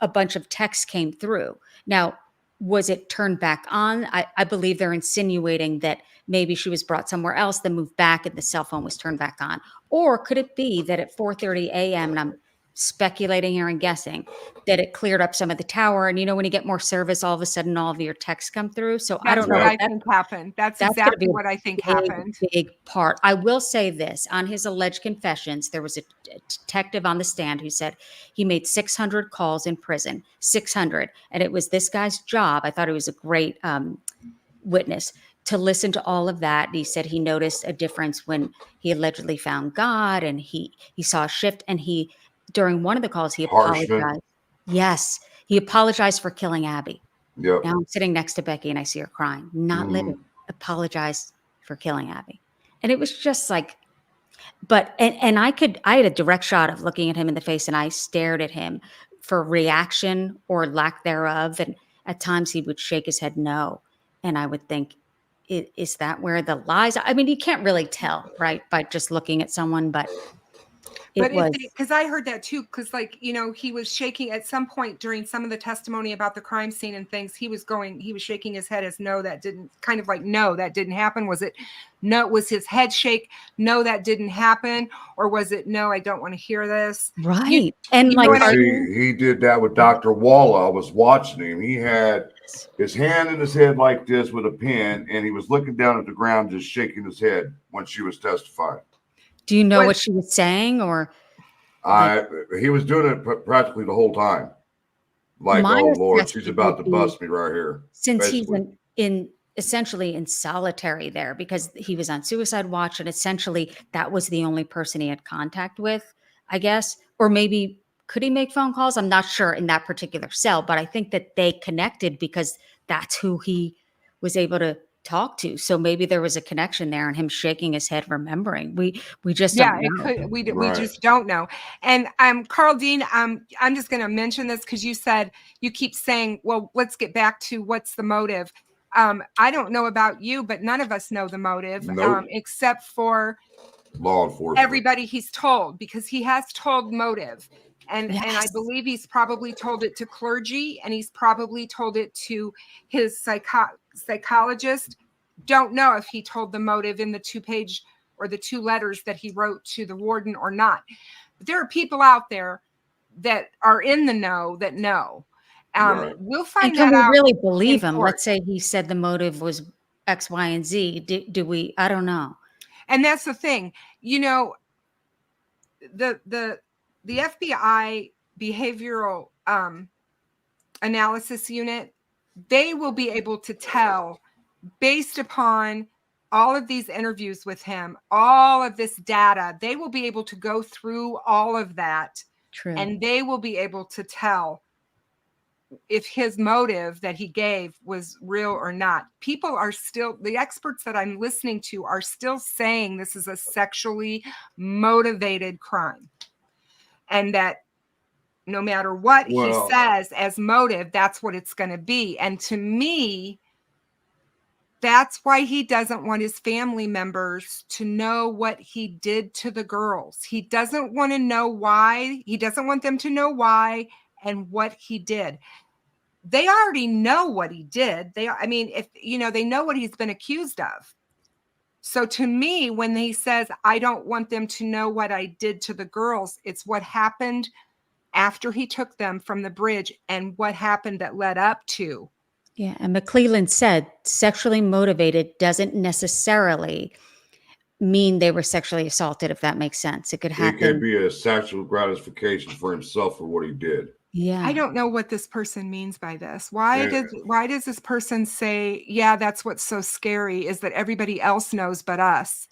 a bunch of texts came through. Now, was it turned back on? I believe they're insinuating that maybe she was brought somewhere else, then moved back, and the cell phone was turned back on. Or could it be that at 4:30 a.m., and I'm speculating here and guessing, that it cleared up some of the tower, and when you get more service, all of a sudden all of your texts come through. So I don't know. That's what I think happened. That's exactly what I think happened. Big part. I will say this: on his alleged confessions, there was a detective on the stand who said he made 600 calls in prison, 600, and it was this guy's job. I thought he was a great witness to listen to all of that. He said he noticed a difference when he allegedly found God, and he saw a shift, and during one of the calls, he apologized. Yes, he apologized for killing Abby. Yep. Now I'm sitting next to Becky and I see her crying, not living. Apologized for killing Abby. And it was just like, but, and I had a direct shot of looking at him in the face, and I stared at him for reaction or lack thereof. And at times he would shake his head no. And I would think, is that where the lies? I mean, you can't really tell, right, by just looking at someone, but But it was. because I heard that too, because like, he was shaking at some point during some of the testimony about the crime scene and things. He was shaking his head as no, that didn't, kind of like, no, that didn't happen. Was it no? Was his head shake? No, that didn't happen. Or was it no, I don't want to hear this. Right. And you know like, what I See, he did that with Dr. Walla. I was watching him. He had his hand in his head like this with a pen, and he was looking down at the ground, just shaking his head when she was testifying. do you know what she was saying? Or He was doing it practically the whole time. Like, my oh Lord, assessment she's about to would be, bust me right here. since basically. he's in essentially in solitary there because he was on suicide watch, and essentially that was the only person he had contact with, I guess. Or maybe could he make phone calls? I'm not sure in that particular cell, but I think that they connected because that's who he was able to talk to. So maybe there was a connection there, and him shaking his head, remembering. We just Yeah, don't it know. could. We Right. just don't know. And Carl Dean, I'm just going to mention this because you said, you keep saying, well, let's get back to what's the motive. I don't know about you, but none of us know the motive, Nope. except for Law enforcement. everybody he's told, because he has told motive. And I Yes. believe he's probably told it to clergy, and he's probably told it to his psychologist. Don't know if he told the motive in the 2-page or the 2 letters that he wrote to the warden or not. But there are people out there that are in the know that know. Right. We'll And find can that we out. really believe in him? court. Let's say he said the motive was X, Y, and Z. Do we? I don't know. And that's the thing, the FBI behavioral analysis unit, they will be able to tell based upon all of these interviews with him, all of this data, they will be able to go through all of that, True. and they will be able to tell if his motive that he gave was real or not. People are still, the experts that I'm listening to are still saying this is a sexually motivated crime, and that no matter what he says as motive, that's what it's going to be. And to me, that's why he doesn't want his family members to know what he did to the girls. He doesn't want to know why. He doesn't want them to know why and what he did. They already know what he did. They know what he's been accused of. So to me, when he says, I don't want them to know what I did to the girls, it's what happened after he took them from the bridge and what happened that led up to. Yeah. And McClelland said sexually motivated doesn't necessarily mean they were sexually assaulted, if that makes sense. It could happen. It could be a sexual gratification for himself for what he did. Yeah. I don't know what this person means by this. Why does this person say, yeah, that's what's so scary is that everybody else knows but us?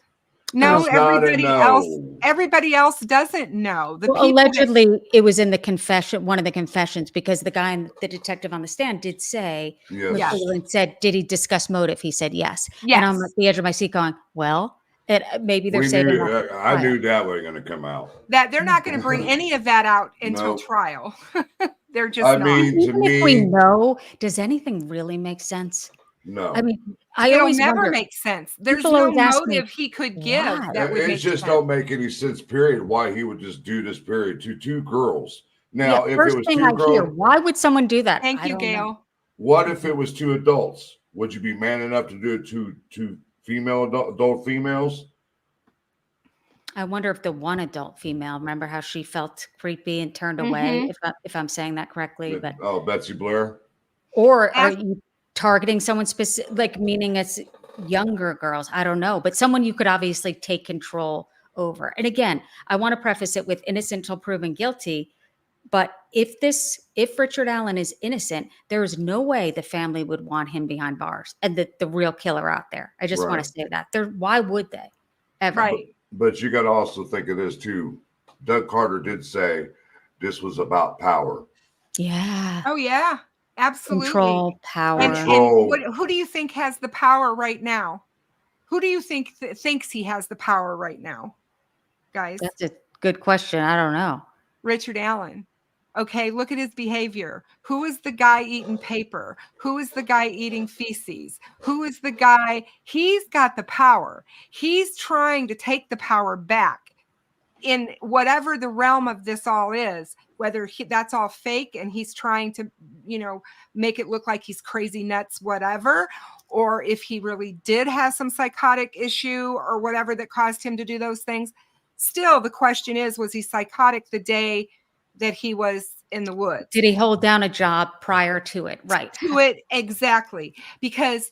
No, everybody else doesn't know. Allegedly, it was in the confession, one of the confessions, because the detective on the stand did say, Yes. McClelland said, did he discuss motive? He said yes. Yes. And I'm at the edge of my seat going, well, maybe they're saying I knew that was going to come out. That they're not going to bring any of that out until Nope. trial. They're just I not. mean, even if we know, does anything really make sense? No. I mean, It'll never make sense. There's People no always ask me, motive he could give why? that would It make just sense. don't make any sense, period, why he would just do this, period, to 2 girls. Now, if first it was thing 2 I hear, girls, why would someone do that? Thank I you, don't know. Gail. what if it was 2 adults? Would you be man enough to do it to 2 adult females? I wonder if the one adult female, remember how she felt creepy and turned away, if I'm saying that correctly, but Betsy Blair. or are you targeting someone specific, like meaning it's younger girls? I don't know, but someone you could obviously take control over. And again, I want to preface it with innocent until proven guilty. But if Richard Allen is innocent, there is no way the family would want him behind bars and the real killer out there. I just want to say that. Why would they ever? Right. But you got to also think of this too. Doug Carter did say this was about power. Yeah. Oh yeah, absolutely. Control, power. And who do you think has the power right now? Who do you think thinks he has the power right now, guys? That's a good question. I don't know. Richard Allen. Okay, look at his behavior. Who is the guy eating paper? Who is the guy eating feces? Who is the guy? He's got the power. He's trying to take the power back in whatever the realm of this all is, whether that's all fake and he's trying to, make it look like he's crazy nuts, whatever, or if he really did have some psychotic issue or whatever that caused him to do those things. Still, the question is, was he psychotic the day that he was in the woods? Did he hold down a job prior to it? Right. To it, exactly. Because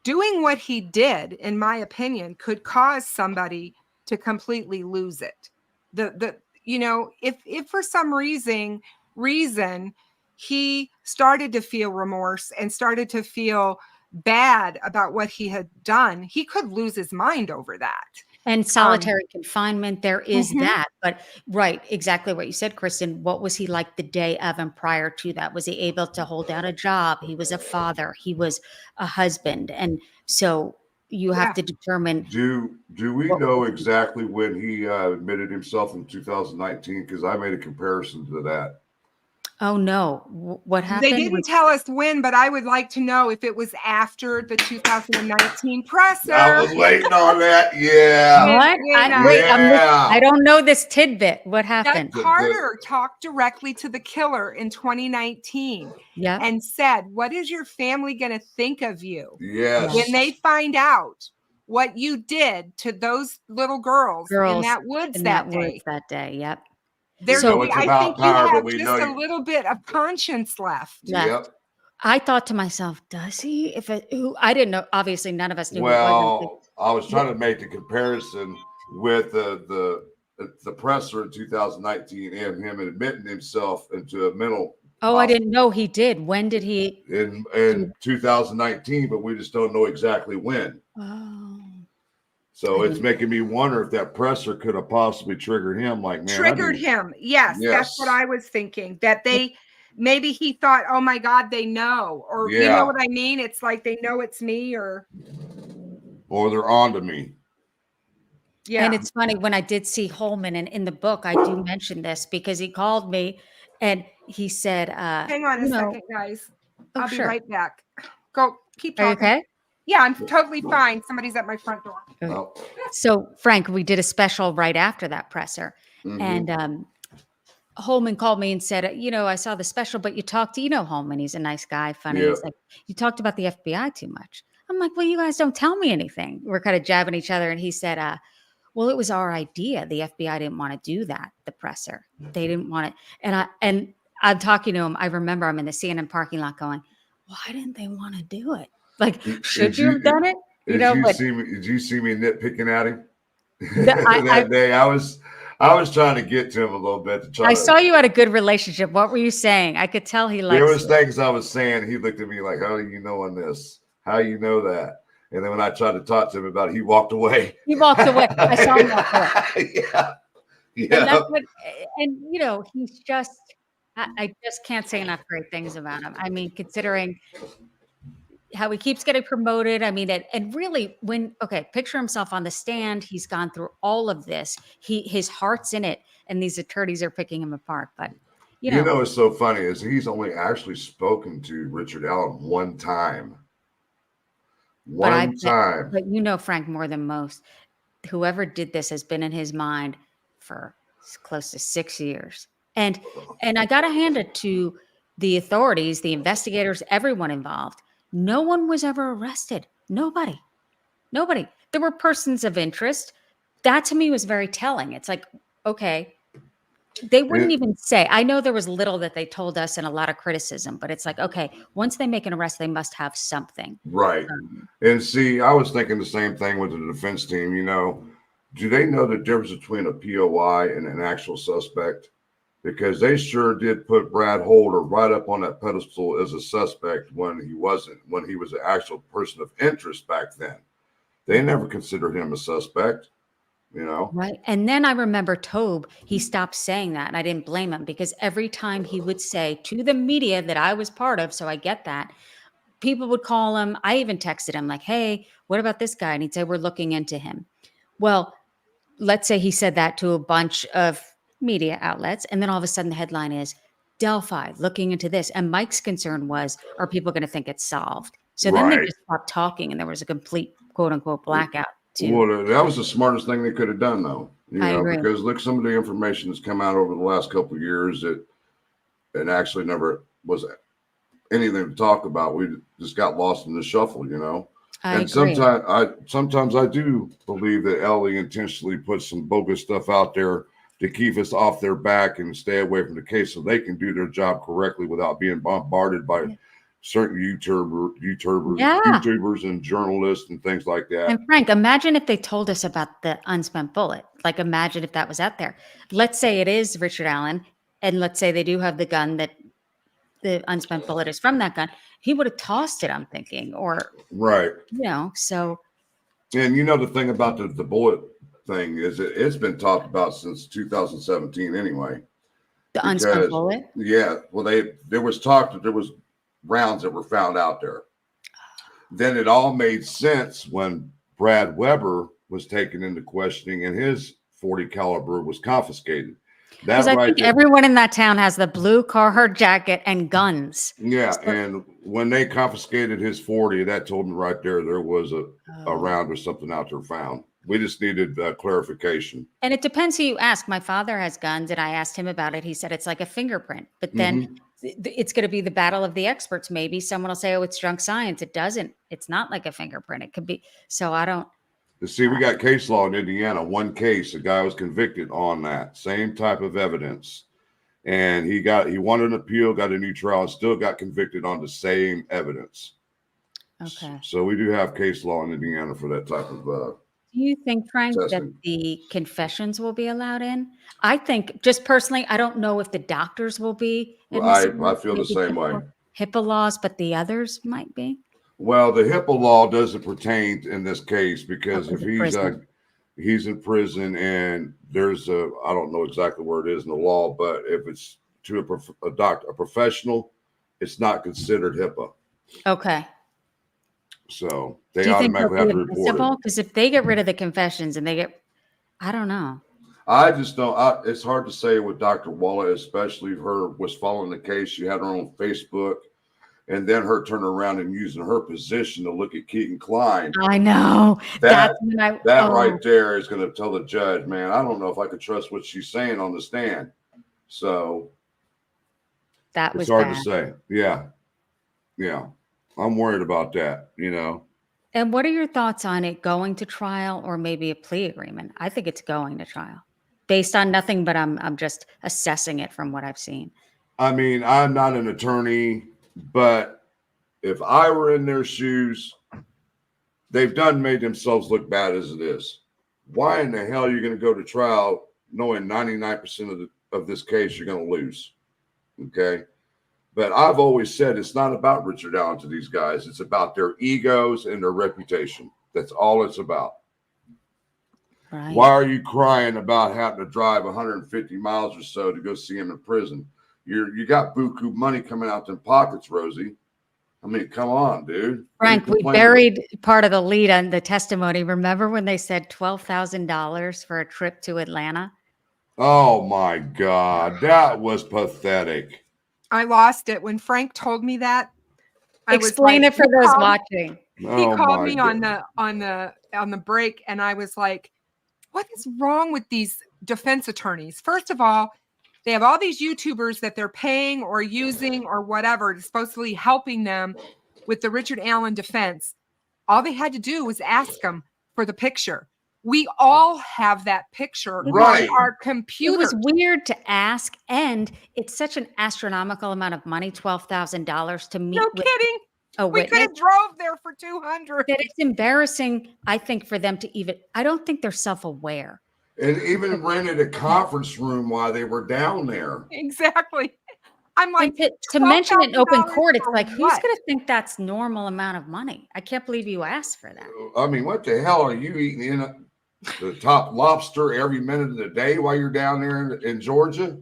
doing what he did, in my opinion, could cause somebody to completely lose it. If for some reason he started to feel remorse and started to feel bad about what he had done, he could lose his mind over that. And solitary confinement, there is that. But right, exactly what you said, Kristen. What was he like the day of and prior to that? Was he able to hold down a job? He was a father. He was a husband. And so you have to determine. Do we know exactly when he admitted himself in 2019? Because I made a comparison to that. Oh, no. What happened? They didn't tell us when, but I would like to know if it was after the 2019 presser. I was waiting on that. Yeah. What? I don't know this tidbit. What happened? Doug Carter talked directly to the killer in 2019 and said, what is your family going to think of you when they find out what you did to those little girls in that woods that day? Yep. I think you have just a little bit of conscience left. Yep. I thought to myself, does he? I didn't know. Obviously, none of us knew. Well, I was trying to make the comparison with the presser in 2019 and him admitting himself into a mental. I didn't know he did. When did he? In 2019, but we just don't know exactly when. Oh. So it's making me wonder if that presser could have possibly triggered him. Him. Yes, that's what I was thinking. That maybe he thought, oh my God, they know. Or you know what I mean? It's like they know it's me or they're on to me. Yeah. And it's funny, when I did see Holman, and in the book, I do mention this because he called me and he said, hang on a second, guys. I'll be right back. Keep talking. Are you okay? Yeah, I'm totally fine. Somebody's at my front door. Oh. So, Frank, we did a special right after that presser. And Holman called me and said, I saw the special, but you talked to, Holman. He's a nice guy, funny. He's like, you talked about the FBI too much. I'm like, well, you guys don't tell me anything. We're kind of jabbing each other. And he said, well, it was our idea. The FBI didn't want to do that, the presser. They didn't want it. And I'm talking to him. I remember I'm in the CNN parking lot going, why didn't they want to do it? Like, should you have done it? Did you see me nitpicking at him that day? I was trying to get to him a little bit. I saw you had a good relationship. What were you saying? I could tell he likes There was things I was saying. He looked at me like, how do you know on this? How you know that? And then when I tried to talk to him about it, he walked away. He walked away. I saw him walk away. Yeah. And he's just, I just can't say enough great things about him. I mean, considering how he keeps getting promoted. I mean, and really picture himself on the stand. He's gone through all of this. His heart's in it, and these attorneys are picking him apart. But, what's so funny is he's only actually spoken to Richard Allen one time. But Frank, more than most, whoever did this has been in his mind for close to 6 years. And I got to hand it to the authorities, the investigators, everyone involved. No one was ever arrested. Nobody. There were persons of interest. That to me was very telling. It's like, okay, they wouldn't even say. I know there was little that they told us and a lot of criticism, but it's like, okay, once they make an arrest, they must have something. Right. And see, I was thinking the same thing with the defense team. Do they know the difference between a POI and an actual suspect? Because they sure did put Brad Holder right up on that pedestal as a suspect when he was an actual person of interest back then. They never considered him a suspect, Right. And then I remember Tobe, he stopped saying that, and I didn't blame him, because every time he would say to the media that I was part of, so I get that, people would call him. I even texted him like, hey, what about this guy? And he'd say, we're looking into him. Well, let's say he said that to a bunch of media outlets. And then all of a sudden the headline is Delphi looking into this. And Mike's concern was, are people going to think it's solved? So then they Right. just stopped talking and there was a complete quote unquote blackout too. Well, that was the smartest thing they could have done, though. I agree. Because look, some of the information that's come out over the last couple of years that it actually never was anything to talk about. We just got lost in the shuffle, I and agree. sometimes I do believe that Ellie intentionally put some bogus stuff out there to keep us off their back and stay away from the case so they can do their job correctly without being bombarded by certain YouTubers and journalists and things like that. And Frank, imagine if they told us about the unspent bullet. Like, imagine if that was out there. Let's say it is Richard Allen, and let's say they do have the gun that the unspent bullet is from that gun. He would have tossed it, I'm thinking, or Right. So. And the thing about the bullet thing is it's been talked about since 2017 anyway. The unspent bullet? Yeah. Well, there was talk that there was rounds that were found out there. Then it all made sense when Brad Weber was taken into questioning and his .40 caliber was confiscated. Because I think everyone in that town has the blue Carhartt jacket and guns. Yeah, and when they confiscated his .40, that told me right there was a round or something out there found. We just needed clarification. And it depends who you ask. My father has guns, and I asked him about it. He said it's like a fingerprint. But then it's going to be the battle of the experts. Maybe someone will say, oh, it's junk science. It doesn't. It's not like a fingerprint. It could be. So I don't. See, we got case law in Indiana. One case, a guy was convicted on that same type of evidence. And he won an appeal, got a new trial, and still got convicted on the same evidence. Okay. So we do have case law in Indiana for that type of Do you think, Frank, testing. that the confessions will be allowed in? I think, just personally, I don't know if the doctors will be. I feel the same way. HIPAA laws, but the others might be. Well, the HIPAA law doesn't pertain in this case because if he's in prison and there's I don't know exactly where it is in the law, but if it's to a professional, it's not considered HIPAA. Okay. So they automatically have to report it. Because if they get rid of the confessions and I don't know. I just don't. It's hard to say with Dr. Walla, especially her was following the case. She had her own Facebook. And then her turning around and using her position to look at Keaton Klein. I know. That right there is going to tell the judge, man, I don't know if I could trust what she's saying on the stand. So that was it's hard to say. Yeah. I'm worried about that, And what are your thoughts on it going to trial or maybe a plea agreement? I think it's going to trial based on nothing, but I'm just assessing it from what I've seen. I mean, I'm not an attorney. But if I were in their shoes, they've made themselves look bad as it is. Why in the hell are you going to go to trial knowing 99% of this case you're going to lose? Okay. But I've always said it's not about Richard Allen to these guys. It's about their egos and their reputation. That's all it's about. Right. Why are you crying about having to drive 150 miles or so to go see him in prison? You got buku money coming out them pockets, Rosie. I mean, come on, dude. Frank, we buried part of the lead on the testimony. Remember when they said $12,000 for a trip to Atlanta? Oh, my God. That was pathetic. I lost it. When Frank told me that, Explain it for those watching. He called me on the break, and I was like, what is wrong with these defense attorneys? First of all, they have all these YouTubers that they're paying or using or whatever, supposedly helping them with the Richard Allen defense. All they had to do was ask them for the picture. We all have that picture on our computer. It was weird to ask, and it's such an astronomical amount of money, $12,000 to meet. No kidding. We could have drove there for $200. That it's embarrassing, I think, for them to even. I don't think they're self-aware. And even rented a conference room while they were down there. Exactly. I'm like, to mention it in open court, it's like, who's going to think that's normal amount of money? I can't believe you asked for that. I mean, what the hell are you eating the top lobster every minute of the day while you're down there in Georgia?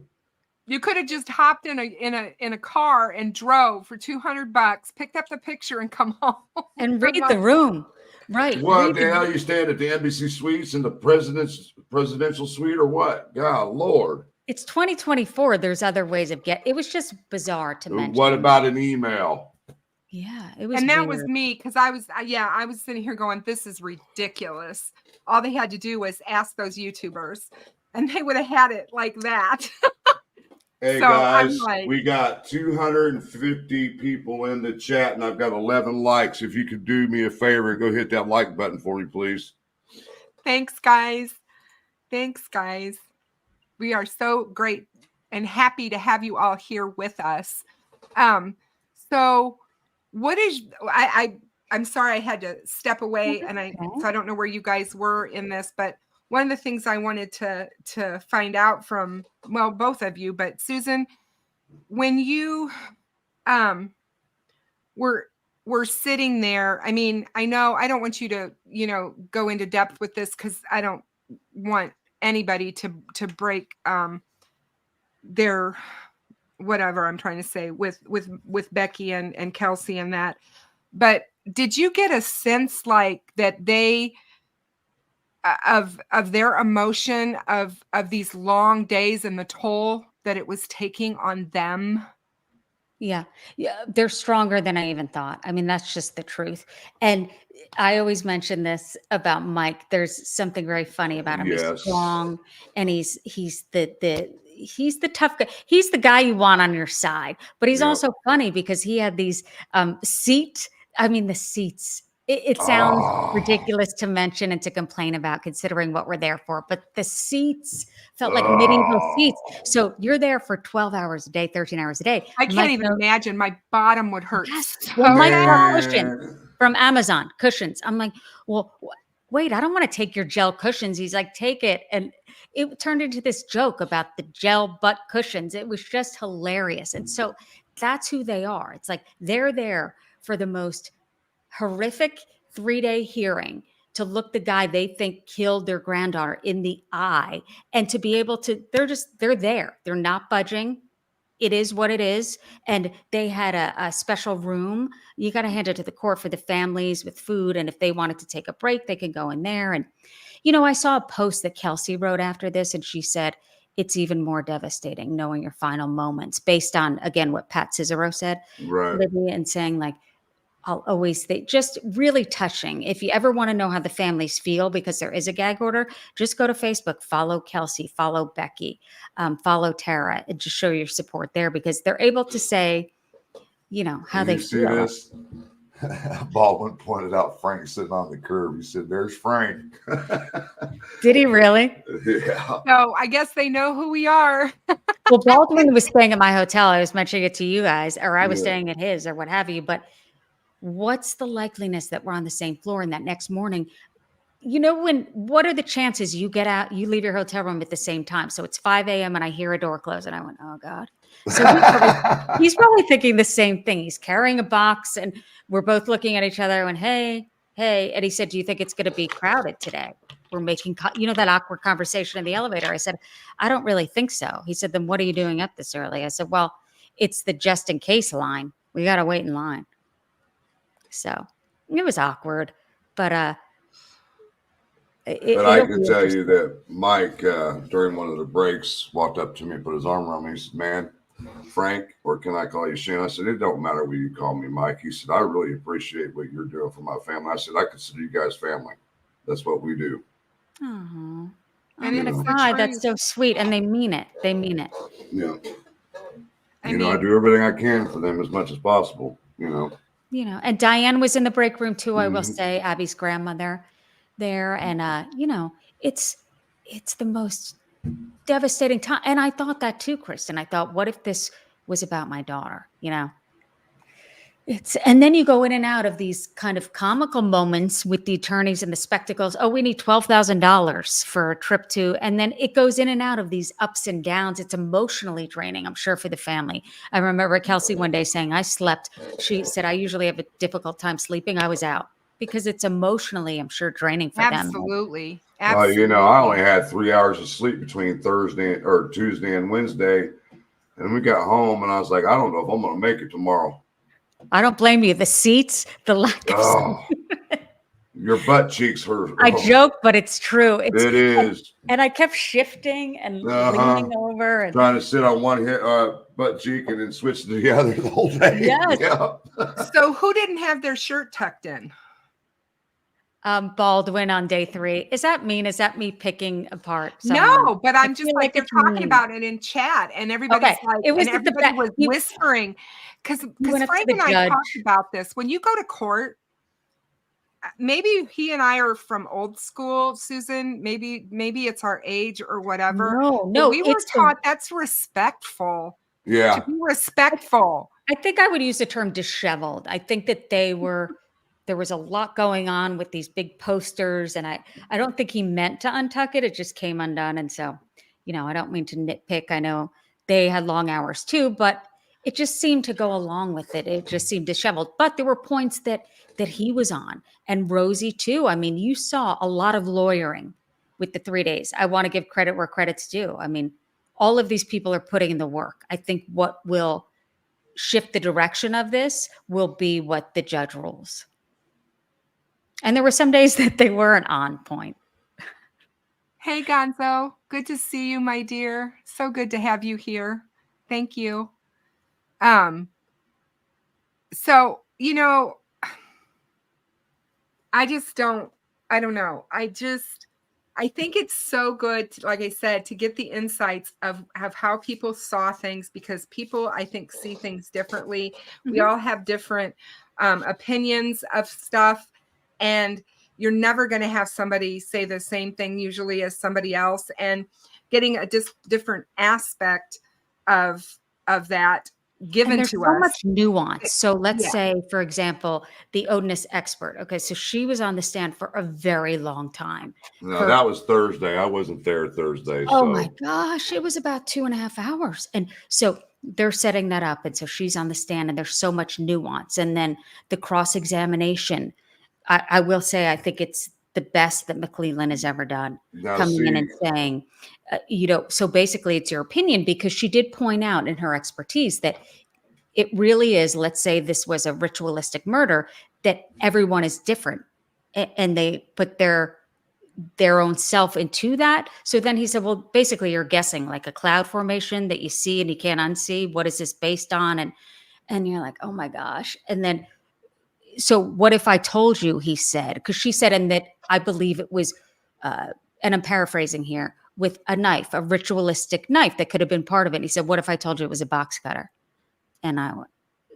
You could have just hopped in a car and drove for $200, picked up the picture, and come home and read the room. Right. What the hell? You stand at the embassy suites in the presidential suite or what? God, Lord. It's 2024. There's other ways of it was just bizarre to mention. What about an email? Yeah, it was And that weird. was me, because I was sitting here going, this is ridiculous. All they had to do was ask those YouTubers, and they would have had it like that. Hey So I'm guys, like- we got 250 people in the chat, and I've got 11 likes. If you could do me a favor, go hit that like button for me, please. Thanks, guys. Thanks, guys. We are so great and happy to have you all here with us. So what is I'm sorry I had to step away, and so I don't know where you guys were in this, but one of the things I wanted to find out from, well, both of you, but Susan, when you were sitting there, I mean, I know I don't want you to, go into depth with this, because I don't want anybody to break their whatever I'm trying to say with Becky and Kelsey and that. But did you get a sense like that they of their emotion of these long days and the toll that it was taking on them? Yeah, they're stronger than I even thought. I mean, that's just the truth. And I always mention this about Mike. There's something very funny about him. Yes. He's strong, and he's the tough guy. He's the guy you want on your side. But he's also funny because he had these the seats. It sounds ridiculous to mention and to complain about, considering what we're there for. But the seats felt like medieval seats. So you're there for 12 hours a day, 13 hours a day. I can't even imagine. My bottom would hurt. Yes. So Well, Mike bad. bought cushions from Amazon, cushions. I'm like, well, wait, I don't want to take your gel cushions. He's like, take it. And it turned into this joke about the gel butt cushions. It was just hilarious. And so that's who they are. It's like they're there for the most horrific 3-day hearing, to look the guy they think killed their granddaughter in the eye, and to be able to, they're there. They're not budging. It is what it is. And they had a special room. You got to hand it to the court for the families with food. And if they wanted to take a break, they can go in there. And, I saw a post that Kelsey wrote after this, and she said, it's even more devastating knowing your final moments, based on, again, what Pat Cicero said, Right. Olivia, and saying, like, I'll always think, just really touching. If you ever want to know how the families feel, because there is a gag order, just go to Facebook, follow Kelsey, follow Becky, follow Tara, and just show your support there, because they're able to say, how they see feel. this? Baldwin pointed out Frank sitting on the curb. He said, "There's Frank." Did he really? Yeah. So I guess they know who we are. Well, Baldwin was staying at my hotel. I was mentioning it to you guys, or I was Yeah. staying at his, or what have you. But what's the likeliness that we're on the same floor, and that next morning, what are the chances you get out, you leave your hotel room at the same time? So it's 5 a.m. and I hear a door close, and I went, oh God. So he's probably thinking the same thing. He's carrying a box, and we're both looking at each other and, hey. And he said, do you think it's going to be crowded today? We're making, that awkward conversation in the elevator. I said, I don't really think so. He said, then what are you doing up this early? I said, well, it's the just in case line. We got to wait in line. So it was awkward, but But I can tell you that Mike, during one of the breaks, walked up to me, put his arm around me. He said, man, Frank, or can I call you Shane? I said, it don't matter what you call me, Mike. He said, I really appreciate what you're doing for my family. I said, I consider you guys family. That's what we do. oh, And I'm it's gonna the cry. truth. That's so sweet, and they mean it. They mean it. Yeah. I I mean, do everything I can for them as much as possible, And Diane was in the break room too. I will Mhm. say, Abby's grandmother there, and it's the most devastating time. And I thought that too, Kristen. I thought, what if this was about my daughter? And then you go in and out of these kind of comical moments with the attorneys and the spectacles. Oh, we need $12,000 for a trip to, and then it goes in and out of these ups and downs. It's emotionally draining, I'm sure, for the family. I remember Kelsey one day saying, I slept. She said, I usually have a difficult time sleeping. I was out, because it's emotionally, I'm sure, draining for them. absolutely. Well, Absolutely. I only had 3 hours of sleep between Tuesday and Wednesday. And we got home, and I was like, I don't know if I'm going to make it tomorrow. I don't blame you. The seats, the lack of Oh, Your butt cheeks hurt. I joke, but it's true. It's, It is. and I kept shifting and Uh-huh. leaning over. And Trying to sit on one butt cheek and then switch to the other the whole day. Yes. Yeah. So who didn't have their shirt tucked in? Baldwin on day 3. Is that mean? Is that me picking apart someone? No, but I'm I just feel like like they're it's talking mean. about it in chat, and everybody's Okay, like, it was and at the everybody back. was You- whispering because went up to Frank the and I judge. talked about this. When you go to court, maybe he and I are from old school, Susan. Maybe it's our age or whatever. No, But we were it's the- taught that's respectful. Yeah. To be respectful. I think I would use the term disheveled. I think that there was a lot going on with these big posters, and I don't think he meant to untuck it. It just came undone. And so, I don't mean to nitpick. I know they had long hours too, but it just seemed to go along with it. It just seemed disheveled. But there were points that he was on, and Rosie too. I mean, you saw a lot of lawyering with the 3 days. I want to give credit where credit's due. I mean, all of these people are putting in the work. I think what will shift the direction of this will be what the judge rules. And there were some days that they weren't on point. Hey, GonZo. Good to see you, my dear. So good to have you here. Thank you. So, I don't know. I think it's so good, like I said, to get the insights of how people saw things, because people, I think, see things differently. We all have different opinions of stuff, and you're never going to have somebody say the same thing usually as somebody else, and getting a different aspect of that given And there's to so us. much nuance. So let's Yeah. say, for example, the Odinist expert. Okay, so she was on the stand for a very long time. No, that was Thursday. I wasn't there Thursday. Oh so. my gosh, it was about 2.5 hours. And so they're setting that up. And so she's on the stand, and there's so much nuance. And then the cross-examination. I will say, I think it's the best that McClellan has ever done, Now, coming in see- and saying, so basically it's your opinion, because she did point out in her expertise that it really is, let's say this was a ritualistic murder, that everyone is different, and they put their own self into that. So then he said, well, basically you're guessing, like a cloud formation that you see and you can't unsee. What is this based on? And you're like, oh my gosh. And then, so what if I told you, he said, because she said, and that I believe it was, and I'm paraphrasing here, with a knife, a ritualistic knife that could have been part of it. And he said, what if I told you it was a box cutter? And I went,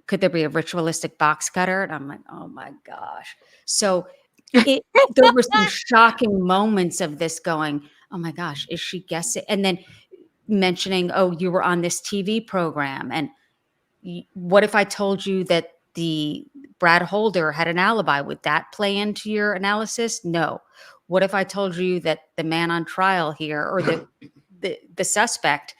could there be a ritualistic box cutter? And I'm like, oh my gosh. So there were some shocking moments of this going, oh my gosh, is she guessing? And then mentioning, oh, you were on this TV program. And what if I told you that the Brad Holder had an alibi? Would that play into your analysis? No. What if I told you that the man on trial here, or the suspect,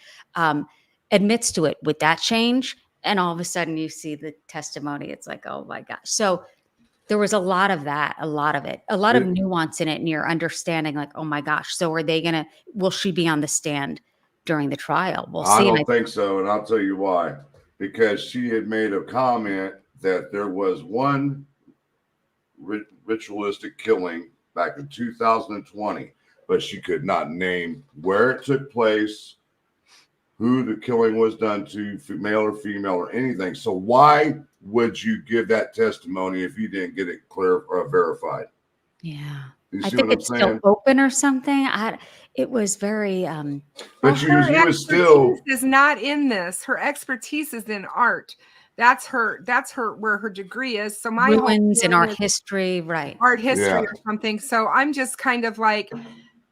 admits to it? Would that change? And all of a sudden you see the testimony. It's like, oh my gosh. So there was a lot of that, a lot of it, a lot of nuance in it. And you're understanding, like, oh my gosh. So will she be on the stand during the trial? We'll see. I don't think so. And I'll tell you why. Because she had made a comment that there was one ritualistic killing back in 2020, but she could not name where it took place, who the killing was done to, male or female or anything. So why would you give that testimony if you didn't get it clear or verified? Yeah. You I see think what I'm it's saying? still open or something. It was very, But Her you was still. expertise is not in this. Her expertise is in art. That's her where her degree is. So my whole ruins in feeling art is history. Right. art history Yeah. or something. So I'm just kind of like,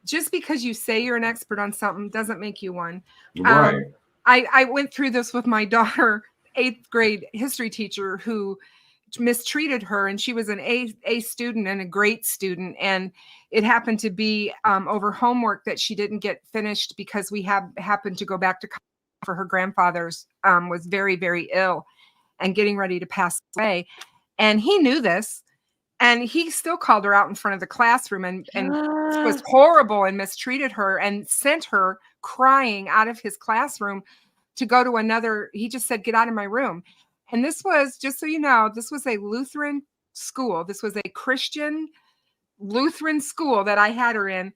just because you say you're an expert on something doesn't make you one. Right. I went through this with my daughter, 8th grade history teacher, who mistreated her, and she was an A student and a great student, and it happened to be over homework that she didn't get finished because we happened to go back to college for her grandfather's was very, very ill and getting ready to pass away, and he knew this, and he still called her out in front of the classroom and was horrible and mistreated her and sent her crying out of his classroom to go to another. He just said, get out of my room. And this was, just so you know, this was a Lutheran school. This was a Christian Lutheran school that I had her in,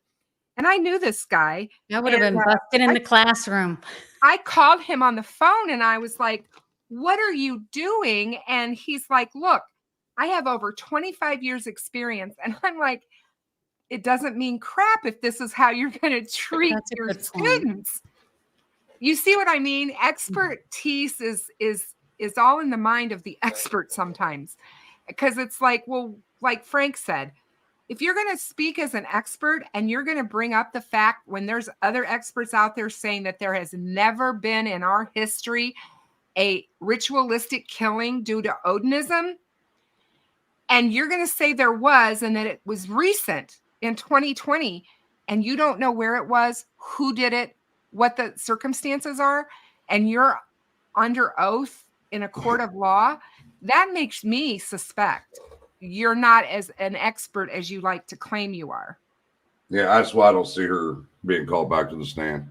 and I knew this guy. That would have And, been busted in I- the classroom. I called him on the phone and I was like, "What are you doing?" And he's like, "Look, I have over 25 years experience." And I'm like, "It doesn't mean crap if this is how you're going to treat That's a your good point. students." You see what I mean? Expertise is all in the mind of the expert sometimes. Because it's like, well, like Frank said, if you're going to speak as an expert and you're going to bring up the fact when there's other experts out there saying that there has never been in our history a ritualistic killing due to Odinism, and you're going to say there was and that it was recent in 2020, and you don't know where it was, who did it, what the circumstances are, and you're under oath in a court of law, that makes me suspect you're not as an expert as you like to claim you are. Yeah, that's why I don't see her being called back to the stand.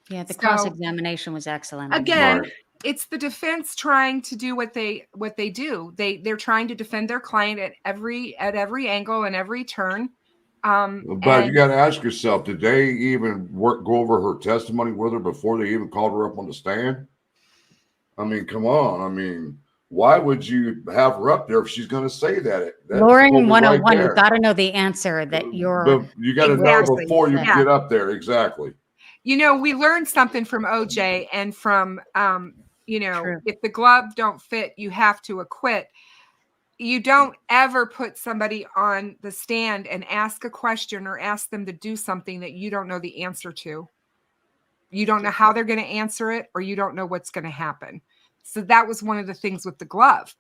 Yeah, the So, cross-examination was excellent. Again, Right. it's the defense trying to do what they do. They're trying to defend their client at every angle and every turn. But you got to ask yourself, did they even go over her testimony with her before they even called her up on the stand? I mean, come on. I mean, why would you have her up there if she's going to say that? Lawyering 101, you got to know the answer that you're. But you got to Exactly. know before you Yeah. get up there. Exactly. You know, we learned something from OJ and from, you know, True. if the glove don't fit, you have to acquit. You don't ever put somebody on the stand and ask a question or ask them to do something that you don't know the answer to. You don't know how they're going to answer it, or you don't know what's going to happen. So that was one of the things with the glove.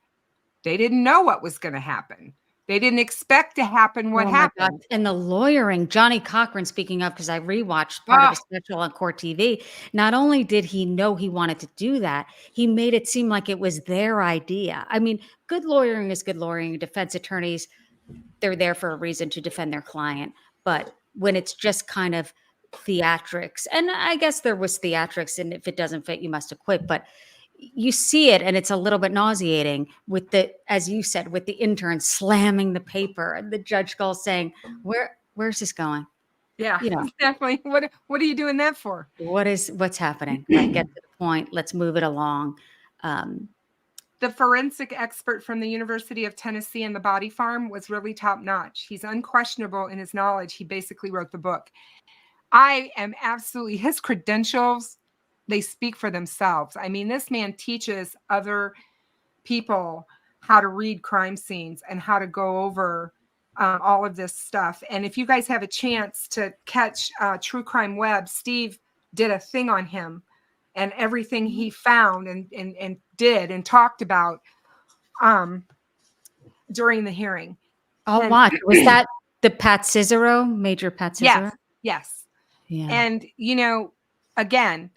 They didn't know what was going to happen. They didn't expect to happen what Oh my happened. God. And the lawyering, Johnny Cochran, speaking of, because I rewatched part of the special on Court TV. Not only did he know he wanted to do that, he made it seem like it was their idea. I mean, good lawyering is good lawyering. Defense attorneys, they're there for a reason to defend their client. But when it's just kind of theatrics, and I guess there was theatrics, and if it doesn't fit, you must acquit. But you see it, and it's a little bit nauseating with the, as you said, with the intern slamming the paper and the judge Gull saying, where's this going? Yeah, You know, definitely. What are you doing that for? what's happening? Like, get to the point. Let's move it along. The forensic expert from the University of Tennessee and the body farm was really top notch. He's unquestionable in his knowledge. He basically wrote the book. I am absolutely, his credentials, they speak for themselves. I mean, this man teaches other people how to read crime scenes and how to go over all of this stuff. And if you guys have a chance to catch True Crime Web, Steve did a thing on him and everything he found and did and talked about during the hearing. I'll watch. Was that the Pat Cicero, Major Pat Cicero? Yes. Yeah. And, you know, again,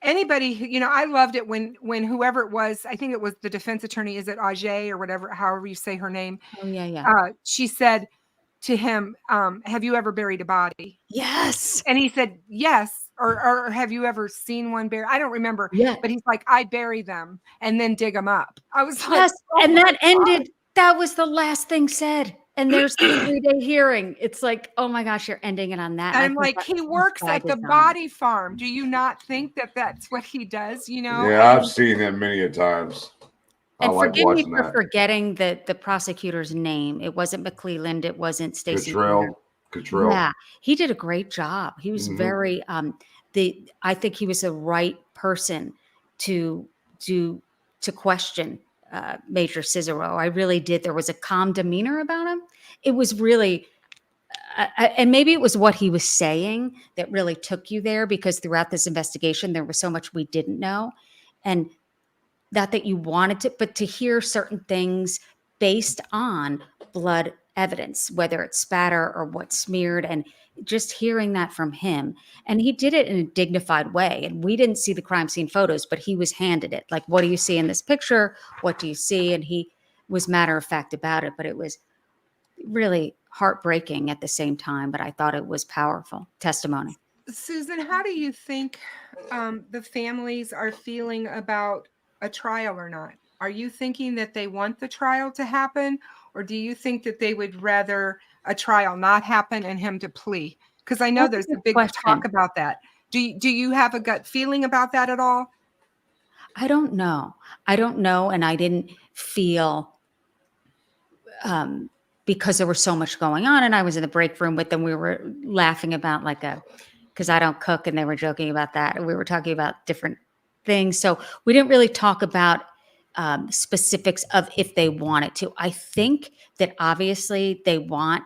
anybody, you know, I loved it when whoever it was, I think it was the defense attorney, is it Ajay or whatever, however you say her name. Oh, yeah. She said to him, have you ever buried a body? Yes. And he said, yes. Or have you ever seen one buried? I don't remember. Yeah. But he's like, I bury them and then dig them up. I was like, Yes. oh And my that God. ended, that was the last thing said. And there's the 3-day hearing. It's like, oh my gosh, you're ending it on that. And I'm like, he works at the body farm. Do you not think that that's what he does? You know? Yeah, I've seen him many a times. And I like forgive me watching for that. forgetting the prosecutor's name. It wasn't McClelland. It wasn't Stacey. Cottrell. Yeah, he did a great job. He was very I think he was the right person to question Major Cicero. I really did. There was a calm demeanor about him. It was really, and maybe it was what he was saying that really took you there, because throughout this investigation, there was so much we didn't know. And not that you wanted to, but to hear certain things based on blood evidence, whether it's spatter or what's smeared, and just hearing that from him. And he did it in a dignified way. And we didn't see the crime scene photos, but he was handed it. Like, what do you see in this picture? What do you see? And he was matter of fact about it, but it was really heartbreaking at the same time. But I thought it was powerful testimony. Susan, how do you think the families are feeling about a trial or not? Are you thinking that they want the trial to happen, or do you think that they would rather a trial not happen and him to plea? Because I know That's a there's a good big question. talk about that. Do you have a gut feeling about that at all? I don't know. I don't know. And I didn't feel, because there was so much going on and I was in the break room with them, we were laughing about because I don't cook and they were joking about that. And we were talking about different things. So we didn't really talk about specifics of if they wanted to. I think that obviously they want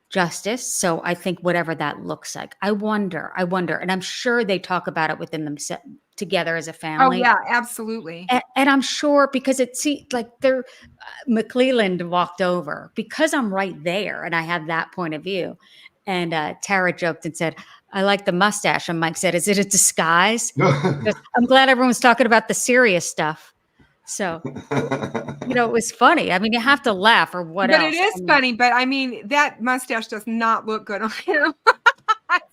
justice. So I think whatever that looks like, I wonder, and I'm sure they talk about it within them together as a Oh family. yeah, absolutely. And I'm sure because they're McClelland walked over because I'm right there and I have that point of view. And Tara joked and said, I like the mustache. And Mike said, is it a disguise? Because I'm glad everyone's talking about the serious stuff. So, it was funny. I mean, you have to laugh or what But else? it is funny. But I mean, that mustache does not look good on him.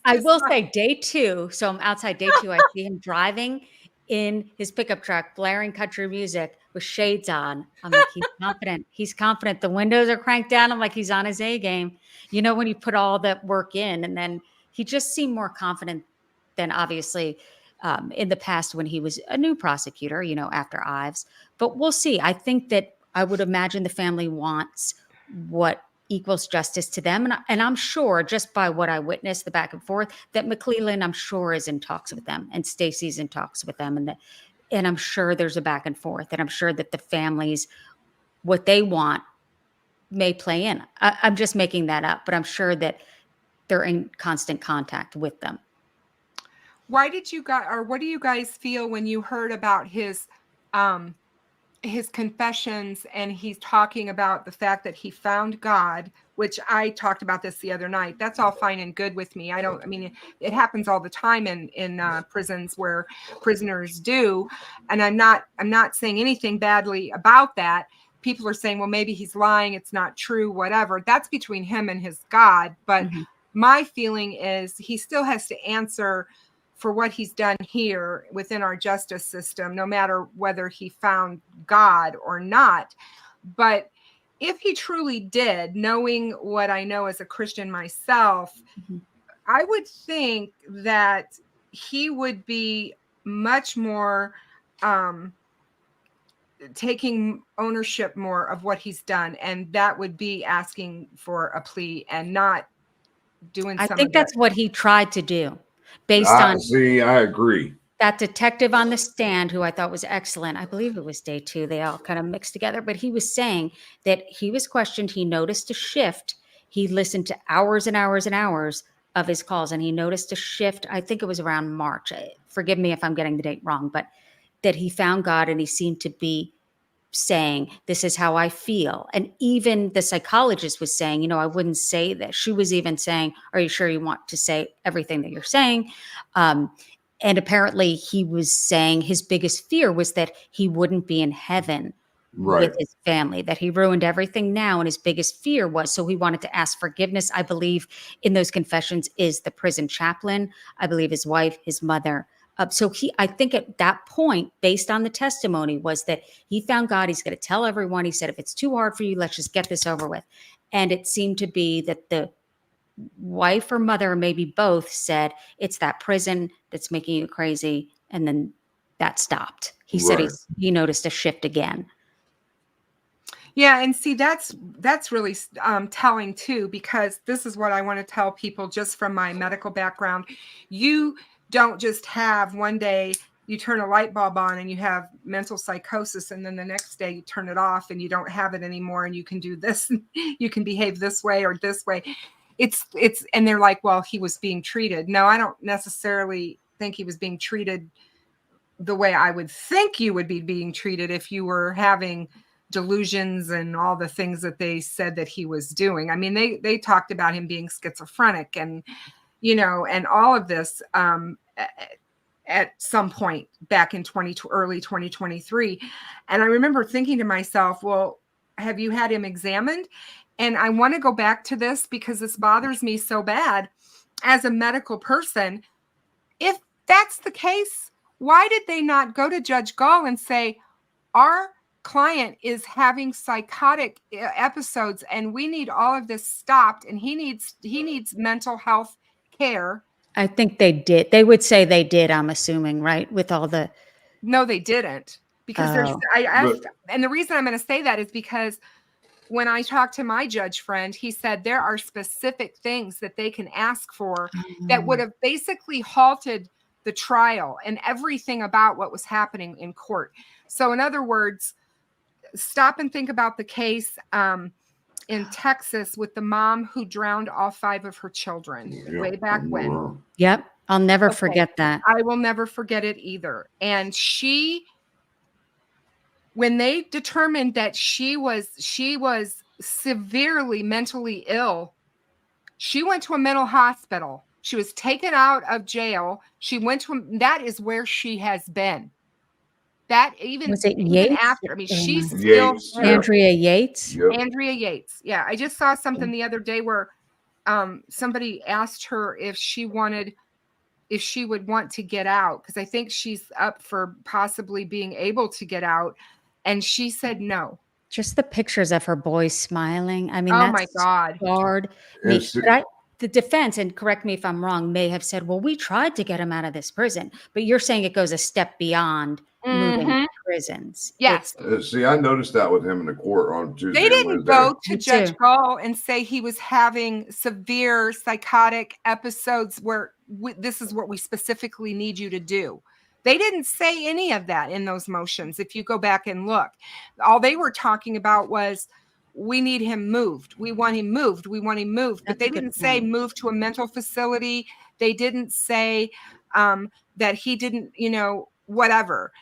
I will say day 2. So I'm outside day 2. I see him driving in his pickup truck, blaring country music with shades on. I'm like, he's confident. He's confident. The windows are cranked down. I'm like, he's on his A game. When you put all that work in, and then he just seemed more confident than obviously in the past when he was a new prosecutor, after Ives. But we'll see. I think that I would imagine the family wants what equals justice to them. And I'm sure just by what I witnessed, the back and forth, that McClelland, I'm sure, is in talks with them and Stacey's in talks with them. And I'm sure there's a back and forth. And I'm sure that the families, what they want may play in. I'm just making that up, but I'm sure that they're in constant contact with them. Why did you guys, or what do you guys feel when you heard about his confessions and he's talking about the fact that he found God, which I talked about this the other night. That's all fine and good with me. I mean, it happens all the time in prisons where prisoners do. And I'm not saying anything badly about that. People are saying, well, maybe he's lying. It's not true, whatever. That's between him and his God. But my feeling is he still has to answer for what he's done here within our justice system, no matter whether he found God or not. But if he truly did, knowing what I know as a Christian myself, I would think that he would be much more taking ownership more of what he's done. And that would be asking for a plea and not doing I some think of that's the, what he tried to do based on I agree. that detective on the stand, who I thought was excellent. I believe it was day 2. They all kind of mixed together, but he was saying that he was questioned. He noticed a shift. He listened to hours and hours and hours of his calls, and he noticed a shift. I think it was around March. Forgive me if I'm getting the date wrong, but that he found God and he seemed to be saying, this is how I feel. And even the psychologist was saying, I wouldn't say this. She was even saying, are you sure you want to say everything that you're saying? And apparently he was saying his biggest fear was that he wouldn't be in heaven with his family, that he ruined everything now. And his biggest fear was, so he wanted to ask forgiveness. I believe in those confessions is the prison chaplain. I believe his wife, his mother. So I think at that point, based on the testimony, was that he found God. He's going to tell everyone. He said, if it's too hard for you, let's just get this over with. And it seemed to be that the wife or mother, or maybe both, said it's that prison that's making you crazy. And then that stopped. He said he noticed a shift again. Yeah, and see, that's really telling too, because this is what I want to tell people just from my medical background. You don't just have one day you turn a light bulb on and you have mental psychosis, and then the next day you turn it off and you don't have it anymore, and you can do this, you can behave this way or this way. It's and they're like, well, he was being treated. No, I don't necessarily think he was being treated the way I would think you would be being treated if you were having delusions and all the things that they said that he was doing. I mean, they talked about him being schizophrenic and, and all of this at some point back in early 2023. And I remember thinking to myself, well, have you had him examined? And I want to go back to this because this bothers me so bad as a medical person. If that's the case, why did they not go to Judge Gall and say, our client is having psychotic episodes, and we need all of this stopped, and he needs mental health care. I think they did. They would say they did, I'm assuming, right? With all the No, they didn't, because there's Oh. I asked, and the reason I'm going to say that is because when I talked to my judge friend, he said there are specific things that they can ask for that would have basically halted the trial and everything about what was happening in court. So in other words, stop and think about the case in Texas with the mom who drowned all 5 of her children way back when. Yep. I'll never forget that. I will never forget it either. And when they determined that she was severely mentally ill, she went to a mental hospital. She was taken out of jail. She went to, that is where she has been. That even, Was it even Yates? after, I mean, she's still Yates, there. Andrea Yates. Yep. Andrea Yates. Yeah. I just saw something the other day where somebody asked her if she would want to get out, because I think she's up for possibly being able to get out. And she said no. Just the pictures of her boys smiling. I mean, Oh that's my God. scarred me. But the defense, and correct me if I'm wrong, may have said, well, we tried to get him out of this prison. But you're saying it goes a step beyond moving prisons. Yes. See, I noticed that with him in the court on Tuesday. They didn't and go to Me Judge too. Gall and say he was having severe psychotic episodes where this is what we specifically need you to do. They didn't say any of that in those motions. If you go back and look, all they were talking about was, we need him moved. We want him moved. We want him moved. But That's a they good didn't say point. move to a mental facility. They didn't say that he didn't, whatever.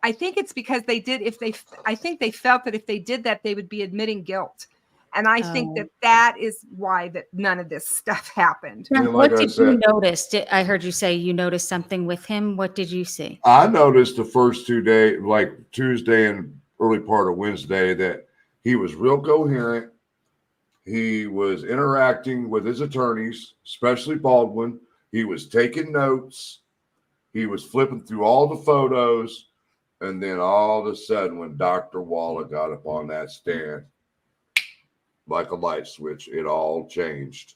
I think it's because I think they felt that if they did that, they would be admitting guilt. And I think that is why that none of this stuff happened. Now, like what I did you said- notice? I heard you say you noticed something with him. What did you see? I noticed the first 2 days, like Tuesday and early part of Wednesday, that he was real coherent. He was interacting with his attorneys, especially Baldwin. He was taking notes. He was flipping through all the photos. And then all of a sudden, when Dr. Waller got up on that stand, like a light switch, it all changed.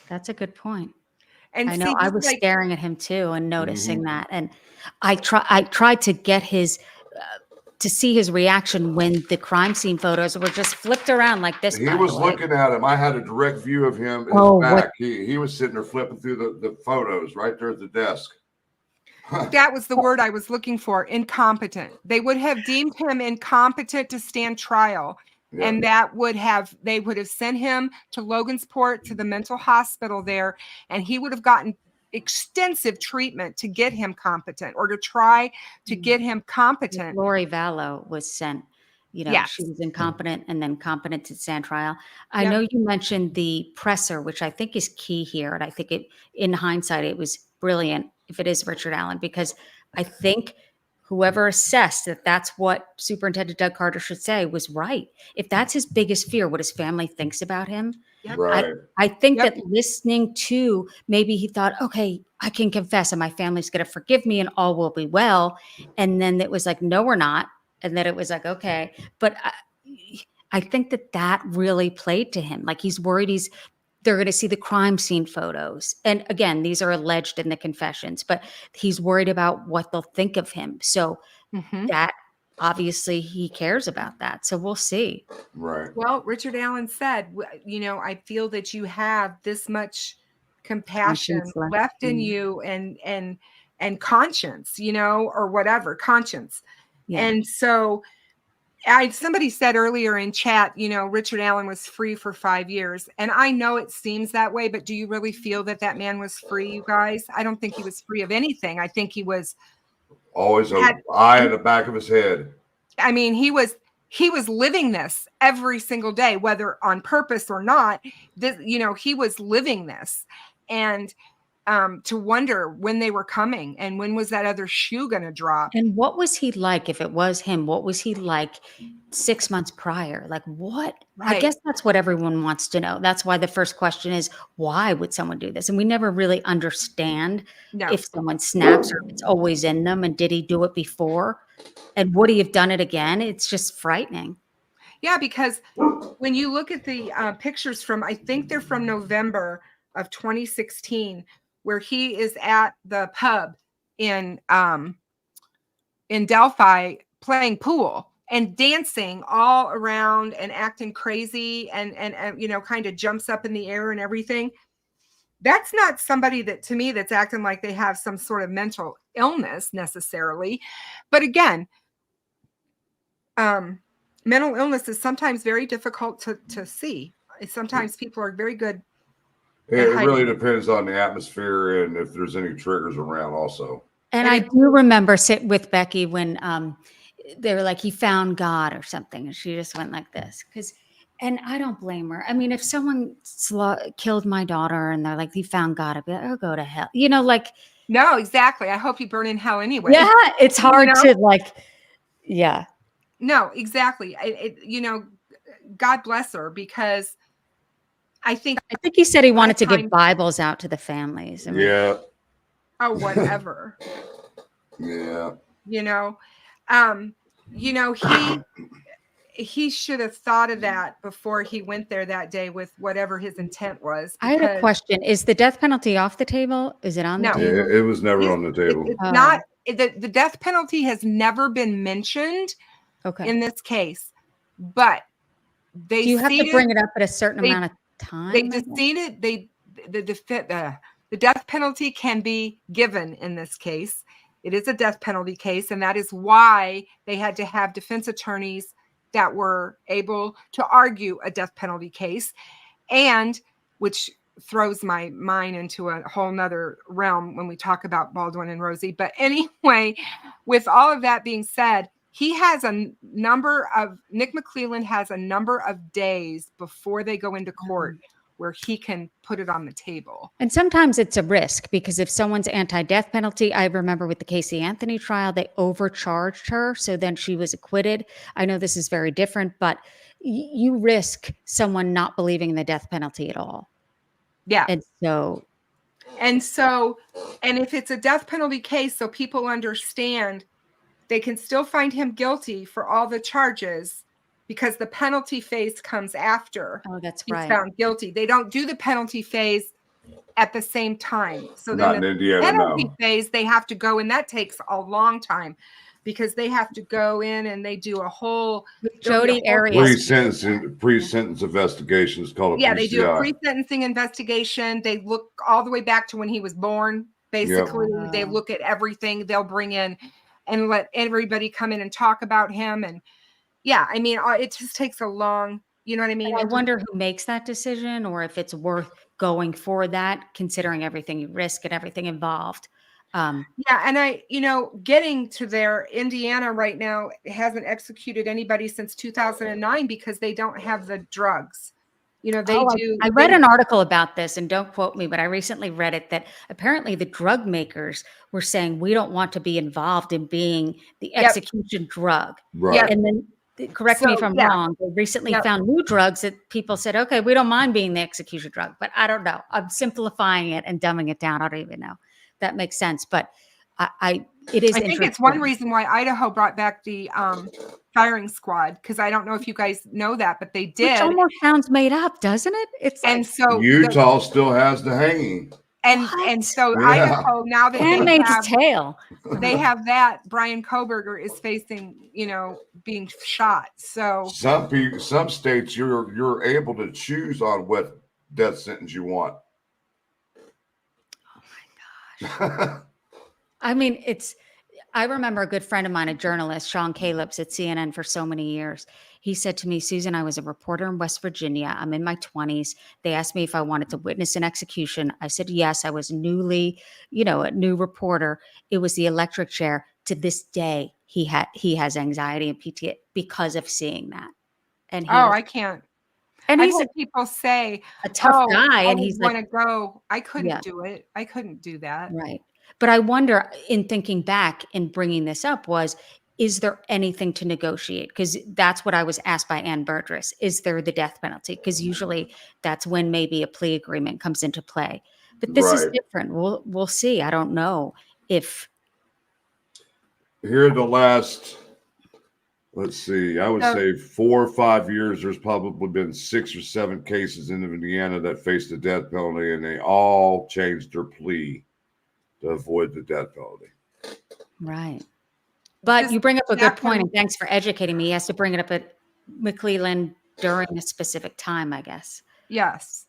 That's a good point. And I know see, I just was like- staring at him too and noticing that. And I tried to get to see his reaction when the crime scene photos were just flipped around like this. He by was the way. looking at him. I had a direct view of him. His Oh, back. He was sitting there flipping through the photos right there at the desk. That was the word I was looking for, incompetent. They would have deemed him incompetent to stand trial. Yeah. And they would have sent him to Logansport, to the mental hospital there, and he would have gotten extensive treatment to get him competent, or to try to get him competent. Lori Vallow was sent. Yes. She was incompetent and then competent to stand trial. I Yep. know you mentioned the presser, which I think is key here. And I think in hindsight, it was brilliant if it is Richard Allen, because I think whoever assessed that that's what Superintendent Doug Carter should say was right. If that's his biggest fear, what his family thinks about him, Right. I think Yep. that listening to, maybe he thought, okay, I can confess and my family's going to forgive me and all will be well. And then it was like, no, we're not. And then it was like, okay. But I think that really played to him. Like, he's worried they're going to see the crime scene photos. And again, these are alleged in the confessions, but he's worried about what they'll think of him. So that obviously he cares about that. So we'll see. Right. Well, Richard Allen said, I feel that you have this much compassion Conscience left in you, and conscience, or whatever, conscience. Yeah. And so somebody said earlier in chat, Richard Allen was free for 5 years. And I know it seems that way, but do you really feel that man was free, you guys? I don't think he was free of anything. I think he was Always an eye in the back of his head. I mean, he was living this every single day, whether on purpose or not. He was living this. And to wonder when they were coming and when was that other shoe going to drop. And what was he like, if it was him, what was he like 6 months prior? Like what? I Right. guess that's what everyone wants to know. That's why the first question is, why would someone do this? And we never really understand No. if someone snaps or if it's always in them. And did he do it before? And would he have done it again? It's just frightening. Yeah, because when you look at the pictures from, I think they're from November of 2016, where he is at the pub in Delphi playing pool and dancing all around and acting crazy and you know, kind of jumps up in the air and everything. That's not somebody that, to me, that's acting like they have some sort of mental illness necessarily. But again, mental illness is sometimes very difficult to see. Sometimes people are very good. It really depends on the atmosphere and if there's any triggers around also. And I do remember sitting with Becky when they were like, he found God or something. And she just went like this. And I don't blame her. I mean, if someone killed my daughter and they're like, he found God, I'd be like, oh, go to hell. You know, like. No, exactly. I hope you burn in hell anyway. Yeah, it's hard to like, yeah. No, exactly. You know, God bless her, because I think he said he wanted to give Bibles out to the families. I mean, yeah. Oh, whatever. Yeah. You know, he should have thought of that before he went there that day with whatever his intent was. I had a question. Is the death penalty off the table? Is it on the table? It was never on the table. It's not. The death penalty has never been mentioned in this case, but do you have to bring it up at a certain amount of time? They just seen it. The death penalty can be given in this case. It is a death penalty case, and that is why they had to have defense attorneys that were able to argue a death penalty case, and which throws my mind into a whole nother realm when we talk about Baldwin and Rosie. But anyway, with all of that being said, Nick McClelland has a number of days before they go into court where he can put it on the table. And sometimes it's a risk, because if someone's anti-death penalty, I remember with the Casey Anthony trial, they overcharged her. So then she was acquitted. I know this is very different, but you risk someone not believing in the death penalty at all. Yeah. And if it's a death penalty case, so people understand, they can still find him guilty for all the charges, because the penalty phase comes after. Oh, that's he's right. found guilty. They don't do the penalty phase at the same time. So not then in Indiana, penalty phase, they have to go, and that takes a long time, because they have to go in and they do a whole Jody Arias pre-sentence investigation is called a PCI. They do a pre-sentencing investigation. They look all the way back to when he was born. Basically, they look at everything. They'll bring in and let everybody come in and talk about him. And yeah, I mean, it just takes a long, you know what I mean? I wonder who makes that decision, or if it's worth going for that, considering everything you risk and everything involved. And getting to there, Indiana right now hasn't executed anybody since 2009 because they don't have the drugs. You know, I read an article about this, and don't quote me, but I recently read it, that apparently the drug makers were saying, we don't want to be involved in being the execution drug. Right. Yep. And then, correct me if I'm wrong, they recently found new drugs that people said, okay, we don't mind being the execution drug, but I don't know. I'm simplifying it and dumbing it down. I don't even know. That makes sense. But I think it's one reason why Idaho brought back the firing squad, because I don't know if you guys know that, but they did. Which almost sounds made up, doesn't it? So Utah still has the hanging. And so Idaho, now that Handmaid's Tale, they have that, Brian Koberger is facing, being shot. So some states you're able to choose on what death sentence you want. Oh my gosh. I mean, I remember a good friend of mine, a journalist, Sean Caleb's at CNN for so many years. He said to me, Susan, I was a reporter in West Virginia. I'm in my 20s. They asked me if I wanted to witness an execution. I said, yes. I was a new reporter. It was the electric chair. To this day, he has anxiety and PTSD because of seeing that. And I can't. And I've he's had people say, a tough "Oh, guy, I and he's like, want to go." I couldn't yeah, do it. I couldn't do that. right. But I wonder, in thinking back and bringing this up, is there anything to negotiate? Because that's what I was asked by Ann Burgess. Is there the death penalty? Because usually that's when maybe a plea agreement comes into play. But this is Right. different. We'll see. I don't know if Here the last, let's see, I would So- say 4 or 5 years, there's probably been 6 or 7 cases in Indiana that faced the death penalty, and they all changed their plea to avoid the death penalty. right. But This you bring up a good point, Jacqueline- and thanks for educating me. He has to bring it up at McClellan during a specific time, I guess. Yes.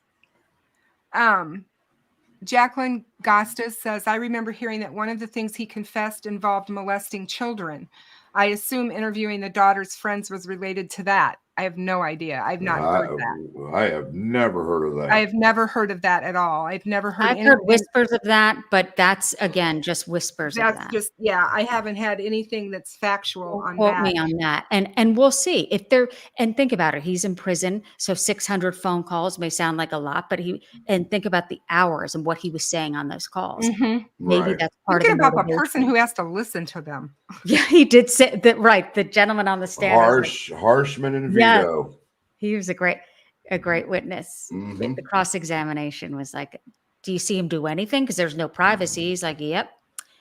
Jacqueline Gostas says, I remember hearing that one of the things he confessed involved molesting children. I assume interviewing the daughter's friends was related to that. I have no idea. I've not heard that. I have never heard of that. I have never heard of that at all. I've never heard I've heard anything. whispers of that, but that's, again, just whispers of That's that. just, yeah, I haven't had anything that's factual Don't on quote that. me on that. And we'll see if they're, and think about it. He's in prison. So 600 phone calls may sound like a lot, but and think about the hours and what he was saying on those calls. Mhm. Maybe Right. that's part Thinking of the about the person motivation. who has to listen to them. Yeah, he did say that, right. The gentleman on the stand. I was like, Harshman and Yeah. Vito. he was a great witness. Mhm. The cross-examination was like, do you see him do anything? Because there's no privacy. He's like, yep.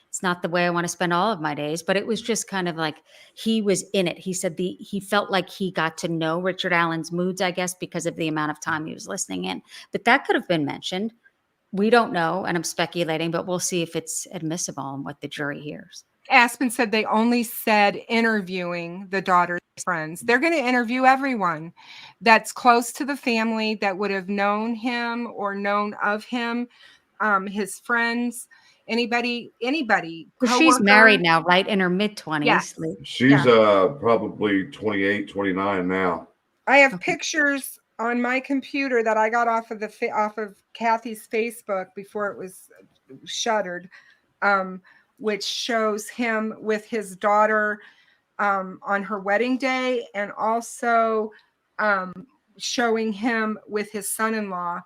It's not the way I want to spend all of my days, but it was just kind of like he was in it. He said he felt like he got to know Richard Allen's moods, I guess, because of the amount of time he was listening in. But that could have been mentioned. We don't know, and I'm speculating, but we'll see if it's admissible and what the jury hears. Aspen said they only said interviewing the daughter's friends. They're going to interview everyone that's close to the family that would have known him or known of him, his friends, anybody, Because she's coworker. married now, right? In her mid-20s. Yes. She's probably 28, 29 now. I have Okay. pictures on my computer that I got off of Kathy's Facebook before it was shuttered, which shows him with his daughter on her wedding day, and also showing him with his son-in-law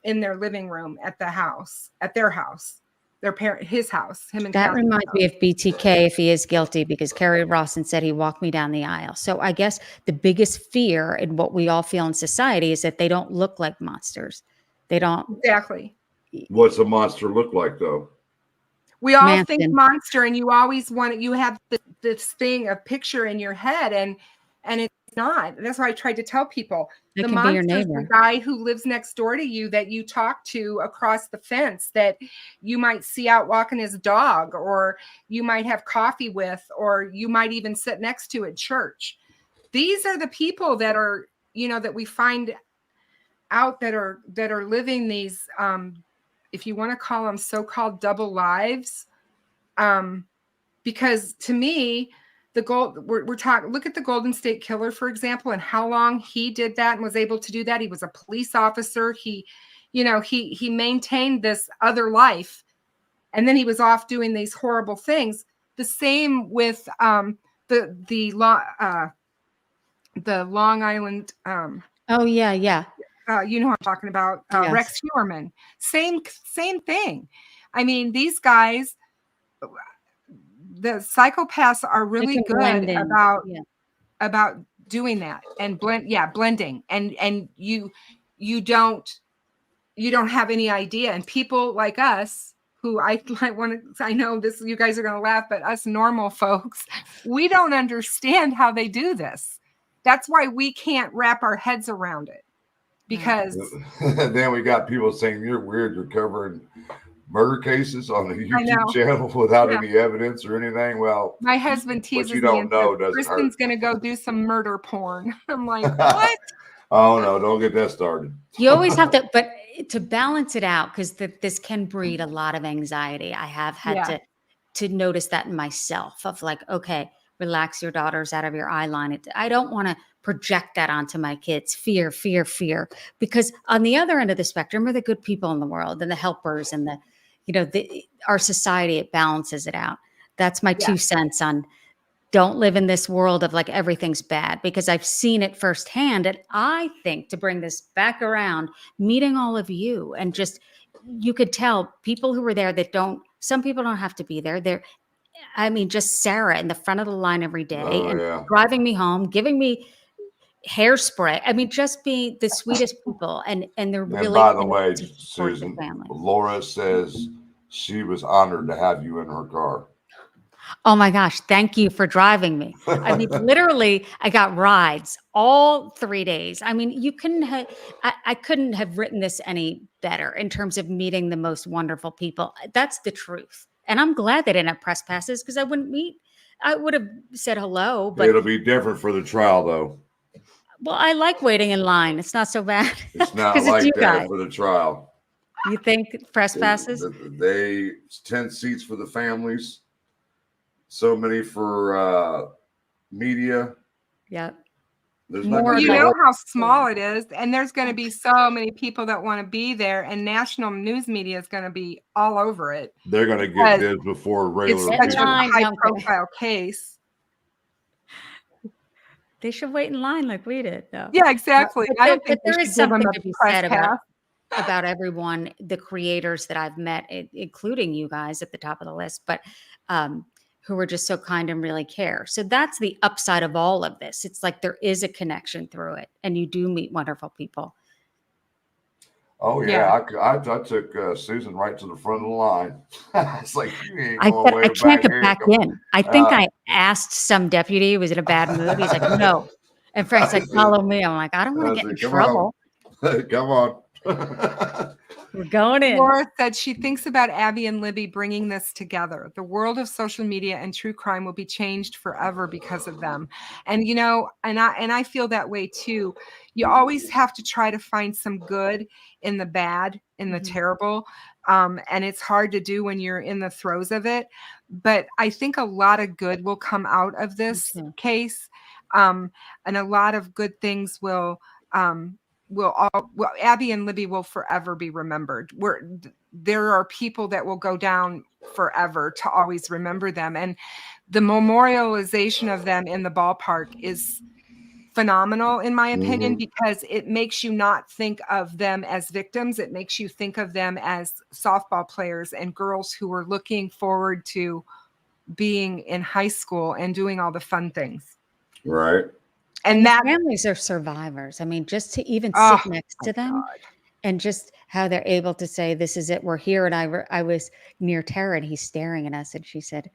in their living room at their house, his house, him and That Kathy's reminds house. me of BTK if he is guilty, because Kerry Rawson said he walked me down the aisle. So I guess the biggest fear and what we all feel in society is that they don't look like monsters. They don't. Exactly. What's a monster look like, though? We all think Manson. monster, and you always want it. You have this thing, a picture in your head, and it's not. That's why I tried to tell people. It The can be your monster is the neighbor. guy who lives next door to you that you talk to across the fence, that you might see out walking his dog, or you might have coffee with, or you might even sit next to at church. These are the people that are, that we find out that are living these, if you want to call them so-called double lives, because to me, we're talking, look at the Golden State Killer, for example, and how long he did that and was able to do that. He was a police officer. He maintained this other life, and then he was off doing these horrible things. The same with the Long Island. Oh, yeah, yeah. You know what I'm talking about, Yes. Rex Heuermann. Same thing. I mean, these guys, the psychopaths are really can good blend in. about doing that and blending, and you don't have any idea. And people like us, who I know this, you guys are going to laugh, but us normal folks, we don't understand how they do this. That's why we can't wrap our heads around it. Because Then we got people saying you're weird. You're covering murder cases on a know. YouTube channel without Yeah. any evidence or anything. Well, my husband teases you don't me and know says, doesn't Kristen's hurt. going to go do some murder porn. I'm like, what? Oh no, don't get that started. You always have to, but to balance it out, because this can breed a lot of anxiety. I have had to notice that in myself, of like, okay, relax, your daughter's out of your eye line. I don't want to project that onto my kids. Fear. Because on the other end of the spectrum are the good people in the world, and the helpers, and our society. It balances it out. That's my 2 cents on don't live in this world of like everything's bad, because I've seen it firsthand. And I think, to bring this back around, meeting all of you, and just, you could tell people who were there that some people don't have to be there. I mean, just Sarah in the front of the line every day Oh, and yeah. driving me home, giving me hairspray. I mean, just being the sweetest people. And they're And really by the in it way, to support the Susan, family. Laura says she was honored to have you in her car. Oh my gosh, thank you for driving me. I mean, literally, I got rides all 3 days. I mean, you couldn't have, I couldn't have written this any better in terms of meeting the most wonderful people. That's the truth. And I'm glad they didn't have press passes, because I would have said hello, but It'll be different for the trial, though. well, I like waiting in line. It's not so bad. It's not 'Cause it's like you that guys. for the trial. You think press passes? They 10 seats for the families, so many for media. Yeah. There's More not You like- know how small it is, and there's going to be so many people that want to be there, and national news media is going to be all over it. They're going to Because get this before It's regular such a people. line. No, I'm kidding. high-profile case. They should wait in line like we did, though. Yeah, exactly. But I don't there- think but we there should is give them something a to be press said about pass. everyone, the creators that I've met, including you guys at the top of the list, but who are just so kind and really care. So that's the upside of all of this. It's like there is a connection through it, and you do meet wonderful people. Oh Yeah. yeah, I took Susan right to the front of the line. It's like, you ain't I going said, way I can't get here. back in. I think I asked some deputy who was in a bad mood. He's like, no. And Frank's like, follow me. I'm like, I don't want I to get in said, "Come trouble. Come on. We're going in. Laura said she thinks about Abby and Libby bringing this together. The world of social media and true crime will be changed forever because of them. And you know, and I feel that way too. You always have to try to find some good in the bad, in the Mhm. terrible. And it's hard to do when you're in the throes of it. But I think a lot of good will come out of this too. case. And a lot of good things will Abby and Libby will forever be remembered. There are people that will go down forever to always remember them. And the memorialization of them in the ballpark is phenomenal, in my opinion, because it makes you not think of them as victims. It makes you think of them as softball players and girls who were looking forward to being in high school and doing all the fun things. Right. And that Families are survivors. I mean, just to even Oh, sit next my to them, God. and just how they're able to say, this is it, we're here. And I was near Tara, and he's staring at us, and she said,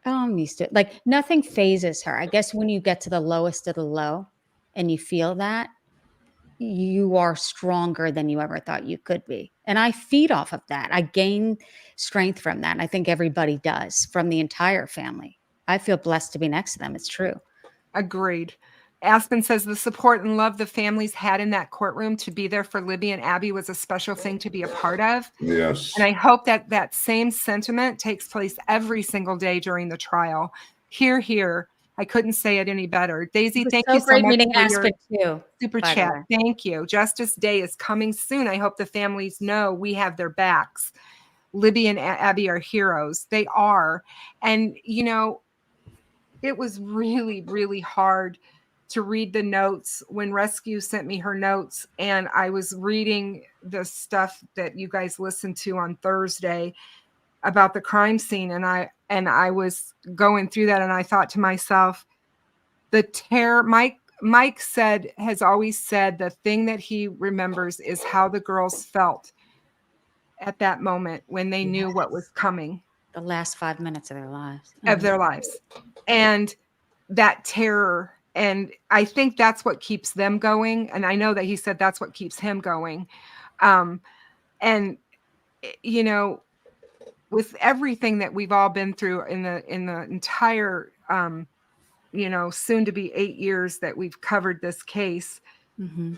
oh, I'm used to it. Like, nothing phases her. I guess when you get to the lowest of the low and you feel that, you are stronger than you ever thought you could be. And I feed off of that. I gain strength from that. And I think everybody does, from the entire family. I feel blessed to be next to them. It's true. Agreed. Aspen says the support and love the families had in that courtroom to be there for Libby and Abby was a special thing to be a part of. Yes. And I hope that that same sentiment takes place every single day during the trial. Hear, hear. I couldn't say it any better. Daisy, It was thank so you so great much meeting for your Aspen too. super by the chat. way. Thank you. Justice Day is coming soon. I hope the families know we have their backs. Libby and Abby are heroes. They are. And, you know, it was really, really hard to read the notes when Rescue sent me her notes, and I was reading the stuff that you guys listened to on Thursday about the crime scene, and I was going through that, and I thought to myself, the terror. Mike has always said the thing that he remembers is how the girls felt at that moment when they knew what was coming. The last 5 minutes of their lives. Of their lives, and that terror. And I think that's what keeps them going. And I know that he said that's what keeps him going. And you know, with everything that we've all been through in the entire you know, soon to be 8 years that we've covered this case, Mm-hmm.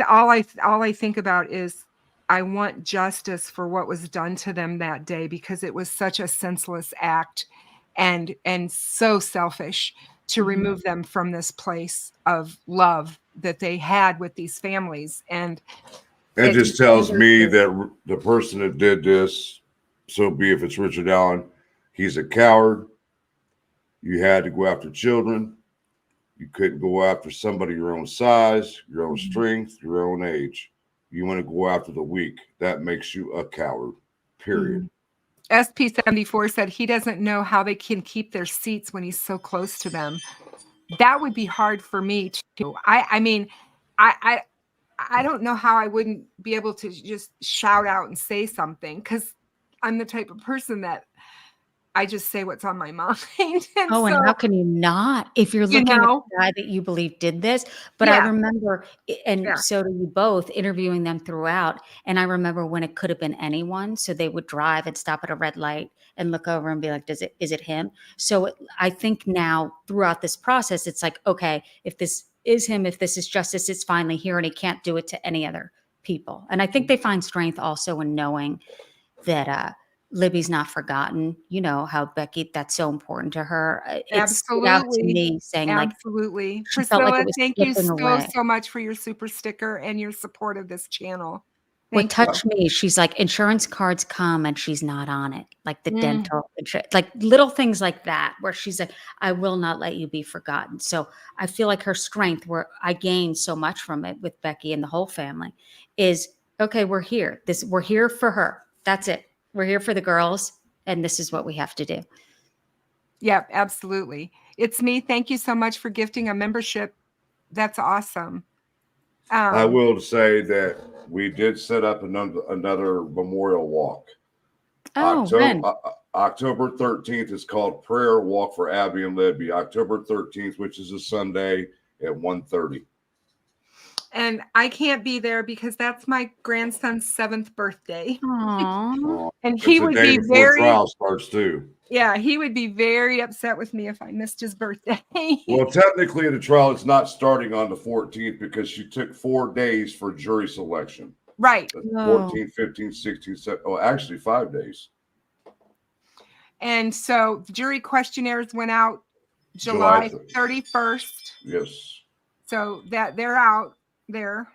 all I think about is I want justice for what was done to them that day, because it was such a senseless act and so selfish to remove them from this place of love that they had with these families. And It just tells me that the person that did this, so be if it's Richard Allen, he's a coward. You had to go after children. You couldn't go after somebody your own size, your own strength, your own age. You want to go after the weak. That makes you a coward, period. SP74 said he doesn't know how they can keep their seats when he's so close to them. That would be hard for me too. I mean, I don't know how I wouldn't be able to just shout out and say something, because I'm the type of person that I just say what's on my mind. And Oh, and how can you not if you're you looking at know, the guy that you believe did this? But I yeah, remember, and yeah, so do you both, interviewing them throughout. And I remember when it could have been anyone. So they would drive and stop at a red light and look over and be like, is it him? So I think now throughout this process, it's like, okay, if this is him, if this is justice, it's finally here, and he can't do it to any other people. And I think they find strength also in knowing that Libby's not forgotten. You know how Becky, that's so important to her. It stood out to absolutely. me saying like Absolutely. she felt like it Priscilla, was thank you slipping away. so much for your super sticker and your support of this channel. What Thank you. touched me, she's like, insurance cards come and she's not on it. Like the Mm. dental, like little things like that, where she's like, I will not let you be forgotten. So I feel like her strength, where I gained so much from it with Becky and the whole family, is okay, we're here. We're here for her. That's it. We're here for the girls, and this is what we have to do. Yep, absolutely. It's me. Thank you so much for gifting a membership. That's awesome. I will say that we did set up another memorial walk. Oh, when? October 13th is called Prayer Walk for Abby and Libby. October 13th, which is a Sunday at 1:30. And I can't be there because that's my grandson's 7th birthday. Aww. And he would be before very, trial starts too. yeah, he would be very upset with me if I missed his birthday. Well, technically the trial is not starting on the 14th because she took 4 days for jury selection. Right. 14, 15, 16, 17, oh, actually 5 days. And so the jury questionnaires went out July 31st. Yes. So that they're out there.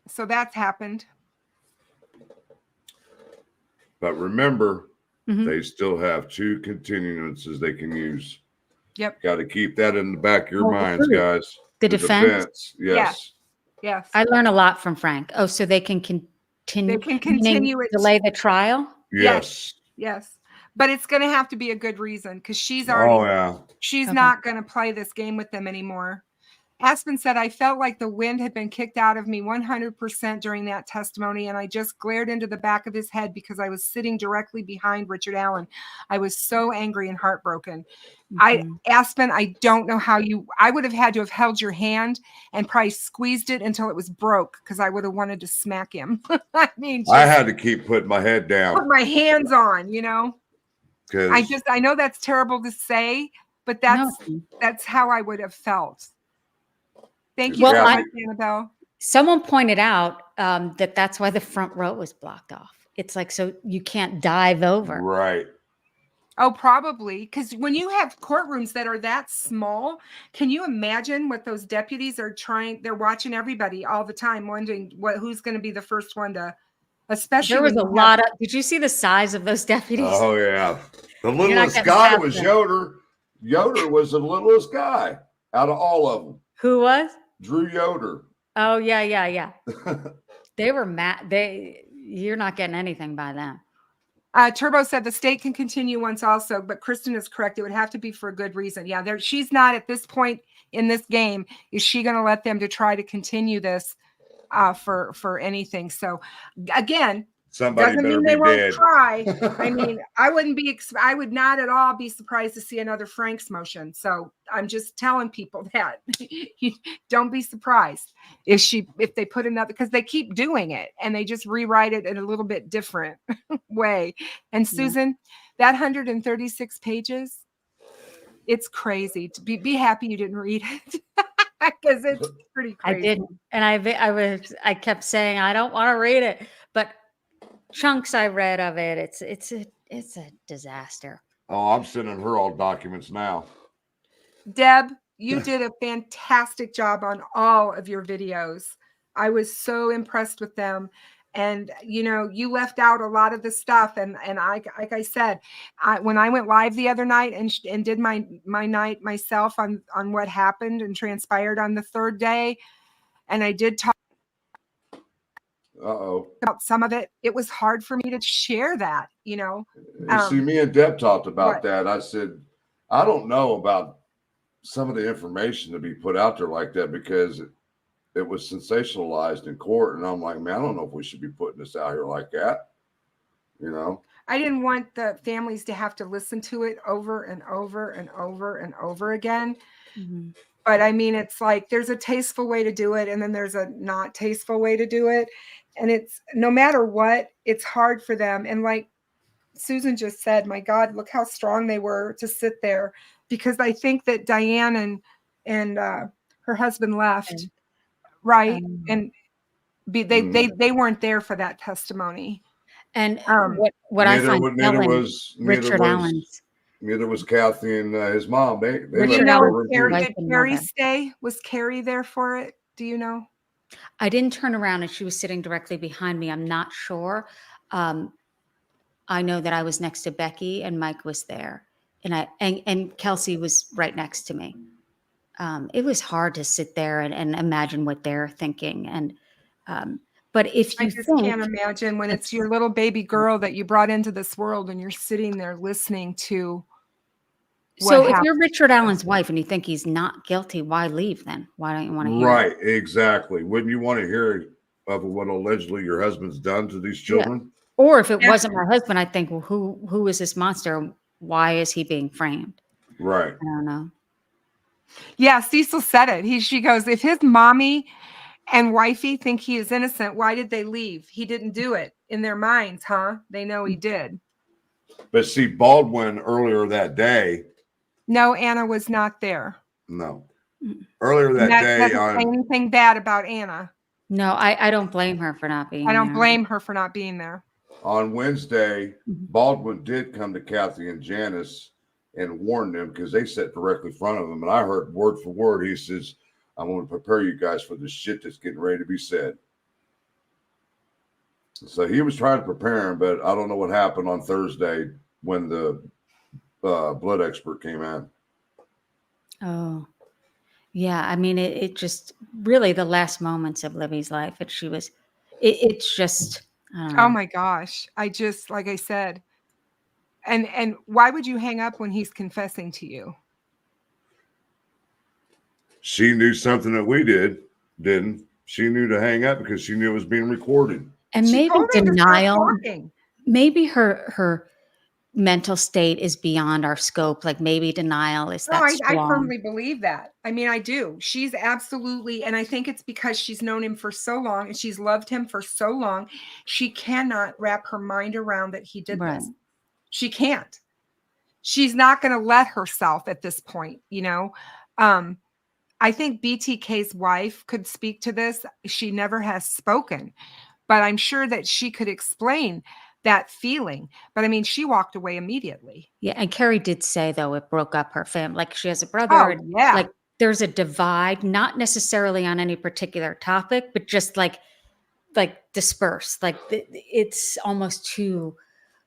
So that's happened. But remember, they still have 2 continuances they can use. Yep. Got to keep that in the back of your minds, guys. The defense? Yes. Yes. I learn a lot from Frank. Oh, so they can continue. They can continue it. Delay the trial? Yes. Yes. But it's going to have to be a good reason, because she's already, Oh, yeah. she's not going to play this game with them anymore. Aspen said, I felt like the wind had been kicked out of me 100% during that testimony, and I just glared into the back of his head because I was sitting directly behind Richard Allen. I was so angry and heartbroken. Aspen, I don't know how I would have had to have held your hand and probably squeezed it until it was broke, because I would have wanted to smack him. I mean, I had to keep putting my head down. Put my hands on, you know. I know that's terrible to say, but that's how I would have felt. Thank you, Annabelle. Someone pointed out that's why the front row was blocked off. It's like, so you can't dive over. Right. Oh, probably. Because when you have courtrooms that are that small, can you imagine what those deputies are trying? They're watching everybody all the time, wondering who's going to be the first one to, especially. There was a lot of, did you see the size of those deputies? Oh, yeah. The littlest guy was Yoder. Yoder was the littlest guy out of all of them. Who was? Drew Yoder. Oh, yeah. They were mad. You're not getting anything by them. Turbo said the state can continue once also, but Kristen is correct. It would have to be for a good reason. Yeah, she's not at this point in this game. Is she going to let them to try to continue this for anything? So again, somebody doesn't mean they won't try. I mean, I would not at all be surprised to see another Frank's motion. So I'm just telling people that don't be surprised if they put another, because they keep doing it and they just rewrite it in a little bit different way. And Susan, that 136 pages, it's crazy. To be happy you didn't read it. Because it's pretty crazy. I didn't, and I kept saying I don't want to read it, but chunks I read of it, it's a disaster. Oh, I'm sending her all documents now. Deb, you did a fantastic job on all of your videos. I was so impressed with them. And you left out a lot of the stuff, and I, like I said, when I went live the other night and did my night myself on what happened and transpired on the third day, and I did talk about some of it. It was hard for me to share that, You see, me and Deb talked about that. I said, I don't know about some of the information to be put out there like that, because it was sensationalized in court. And I'm like, man, I don't know if we should be putting this out here like that. I didn't want the families to have to listen to it over and over and over and over again. Mm-hmm. But I mean, it's like, there's a tasteful way to do it, and then there's a not tasteful way to do it. And it's, no matter what, it's hard for them. And like Susan just said, my God, look how strong they were to sit there, because I think that Diane and her husband left, right? And they weren't there for that testimony. And what I find Richard Allen's. Neither was Kathy and his mom. They Richard Allen, did Carrie stay? Was Carrie there for it? Do you know? I didn't turn around, and she was sitting directly behind me. I'm not sure. I know that I was next to Becky, and Mike was there, and Kelsey was right next to me. It was hard to sit there and imagine what they're thinking. And but if you I just can't imagine when it's your little baby girl that you brought into this world, and you're sitting there listening to. So if you're Richard Allen's wife and you think he's not guilty, why leave then? Why don't you want to hear? Right, exactly. Wouldn't you want to hear of what allegedly your husband's done to these children? Yeah. Or if it wasn't my husband, I think, well, who is this monster? Why is he being framed? Right. I don't know. Yeah, Cecil said it. She goes, if his mommy and wifey think he is innocent, why did they leave? He didn't do it. In their minds, huh? They know he did. But see, Baldwin earlier that day. No, Anna was not there. No. Earlier that day. Doesn't say anything bad about Anna. No, I don't blame her for not being there. I don't blame her for not being there. On Wednesday, Baldwin did come to Kathy and Janice and warn them, because they sat directly in front of him. And I heard word for word, he says, I want to prepare you guys for the shit that's getting ready to be said. So he was trying to prepare him, but I don't know what happened on Thursday when the blood expert came in. Oh, yeah. I mean, it just really the last moments of Libby's life. It's just, I don't know. Oh my gosh. I just, like I said, and why would you hang up when he's confessing to you? She knew something that we didn't. She knew to hang up because she knew it was being recorded. And maybe denial, maybe her mental state is beyond our scope. Like maybe denial is that strong. I firmly believe that. I mean, I do. She's absolutely, and I think it's because she's known him for so long and she's loved him for so long. She cannot wrap her mind around that he did this. She can't. She's not going to let herself at this point, I think BTK's wife could speak to this. She never has spoken, but I'm sure that she could explain that feeling. But I mean, she walked away immediately. Yeah. And Carrie did say, though, it broke up her family. Like she has a brother. Oh, and yeah. Like there's a divide, not necessarily on any particular topic, but just like dispersed. Like it's almost too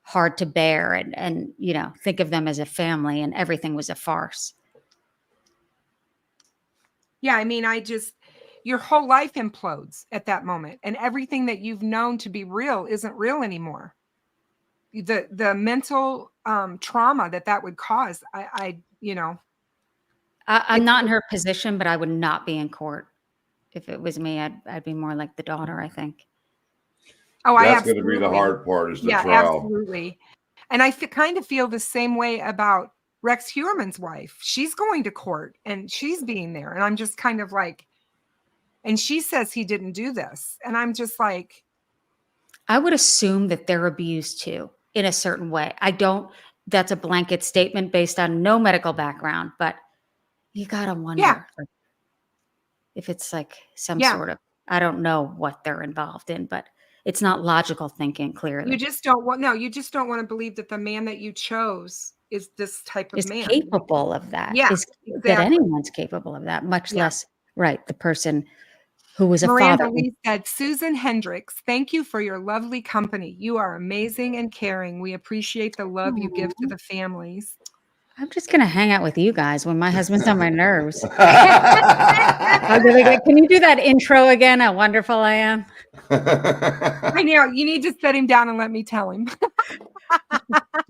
hard to bear and think of them as a family, and everything was a farce. Yeah, I mean, your whole life implodes at that moment, and everything that you've known to be real isn't real anymore. The mental trauma that would cause, I'm not in her position, but I would not be in court. If it was me, I'd be more like the daughter, I think. Oh, that's going to be the hard part, is the trial. Absolutely. And I kind of feel the same way about Rex Heuermann's wife. She's going to court and she's being there. And I'm just kind of like, and she says he didn't do this. And I'm just like, I would assume that they're abused too, in a certain way. That's a blanket statement based on no medical background, but you got to wonder if it's like some sort of, I don't know what they're involved in, but it's not logical thinking, clearly. You just don't want to believe that the man that you chose is this type of man. Capable of that. Yeah, exactly. That anyone's capable of that, much less, the person who was a Miranda father. Lee said, Susan Hendricks, thank you for your lovely company. You are amazing and caring. We appreciate the love you give to the families. I'm just going to hang out with you guys when my husband's on my nerves. I'll be like, can you do that intro again? How wonderful I am. I know. You need to set him down and let me tell him.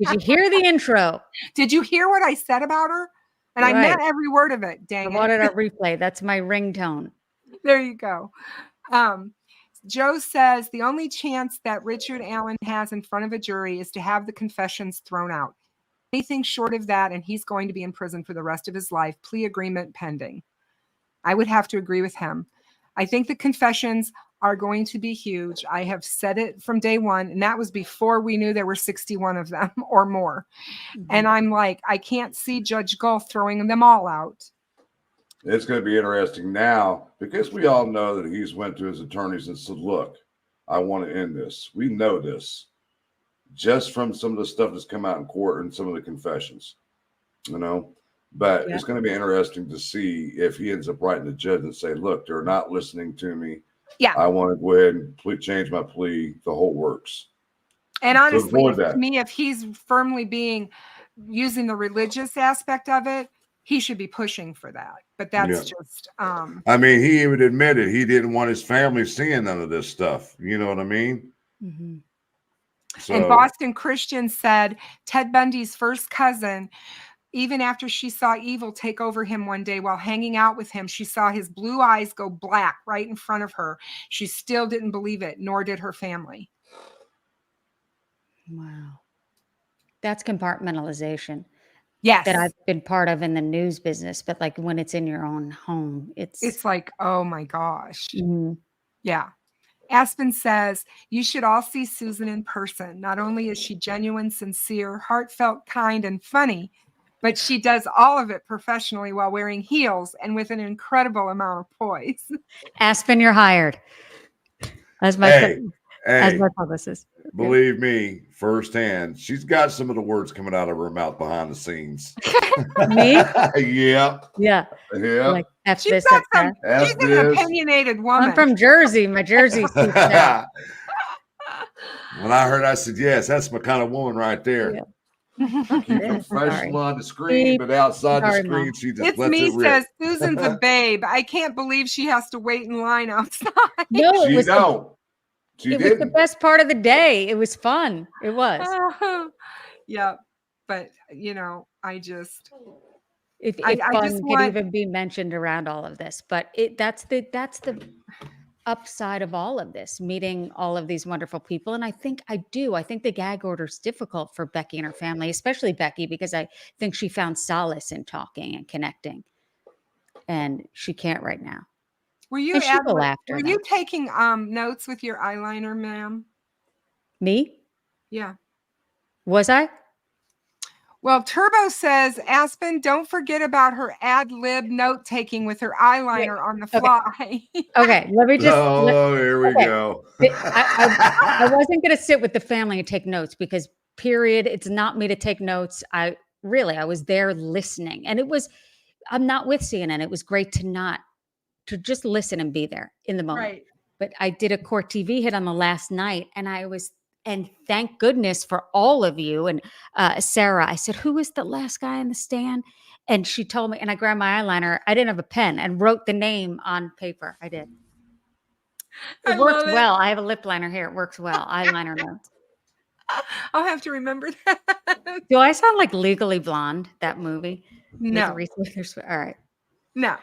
Did you hear the intro? Did you hear what I said about her? And I meant Right. every word of it. I Dang wanted it. a replay. That's my ringtone. There you go. Joe says the only chance that Richard Allen has in front of a jury is to have the confessions thrown out. Anything short of that, and he's going to be in prison for the rest of his life. Plea agreement pending. I would have to agree with him. I think the confessions are going to be huge. I have said it from day one, and that was before we knew there were 61 of them or more. And I'm like, I can't see Judge Gulf throwing them all out. It's going to be interesting now because we all know that he's went to his attorneys and said, look, I want to end this. We know this just from some of the stuff that's come out in court and some of the confessions, but it's going to be interesting to see if he ends up writing the judge and say, look, they're not listening to me. Yeah. I want to go ahead and change my plea. The whole works. And honestly, avoid that. to me, if he's firmly using the religious aspect of it, he should be pushing for that. But that's just I mean, he even admitted he didn't want his family seeing none of this stuff. You know what I mean? Mm-hmm. So, and Boston Christian said Ted Bundy's first cousin, even after she saw evil take over him one day while hanging out with him, she saw his blue eyes go black right in front of her. She still didn't believe it, nor did her family. Wow. That's compartmentalization. Yes. That I've been part of in the news business, but like when it's in your own home, it's like, oh my gosh. Mm-hmm. Yeah. Aspen says, you should all see Susan in person. Not only is she genuine, sincere, heartfelt, kind, and funny, but she does all of it professionally while wearing heels and with an incredible amount of poise. Aspen, you're hired. As my publicist. Believe me, firsthand, she's got some of the words coming out of her mouth behind the scenes. Me? Yeah. Yeah. Yeah. Like F She's this, got F that. she's an opinionated woman. I'm from Jersey. My Jersey speaks out. When I heard, I said, yes, that's my kind of woman right there. Yeah. Keep professional on the screen, but outside the screen, Mom. she just It's lets me it rip. says Susan's a babe. I can't believe she has to wait in line outside. No, She it was the best part of the day. It was fun. It was. Yeah, but I just If I fun just could want even be mentioned around all of this, but that's the upside of all of this, meeting all of these wonderful people. And I think the gag order is difficult for Becky and her family, especially Becky, because I think she found solace in talking and connecting, and she can't right now. Were you taking notes with your eyeliner, ma'am? Me? Yeah. Was I? Well, Turbo says, Aspen, don't forget about her ad lib note taking with her eyeliner on the fly. Okay, let me just. Here we go. I wasn't going to sit with the family and take notes because, period, it's not me to take notes. I was there listening, and I'm not with CNN. It was great to just listen and be there in the moment. Right. But I did a court TV hit on the last night, and thank goodness for all of you. And Sarah, I said, who was the last guy in the stand? And she told me, and I grabbed my eyeliner. I didn't have a pen and wrote the name on paper. I did. It works well. I have a lip liner here. It works well. Eyeliner notes. I'll have to remember that. Do I sound like Legally Blonde, that movie? No. All right. No.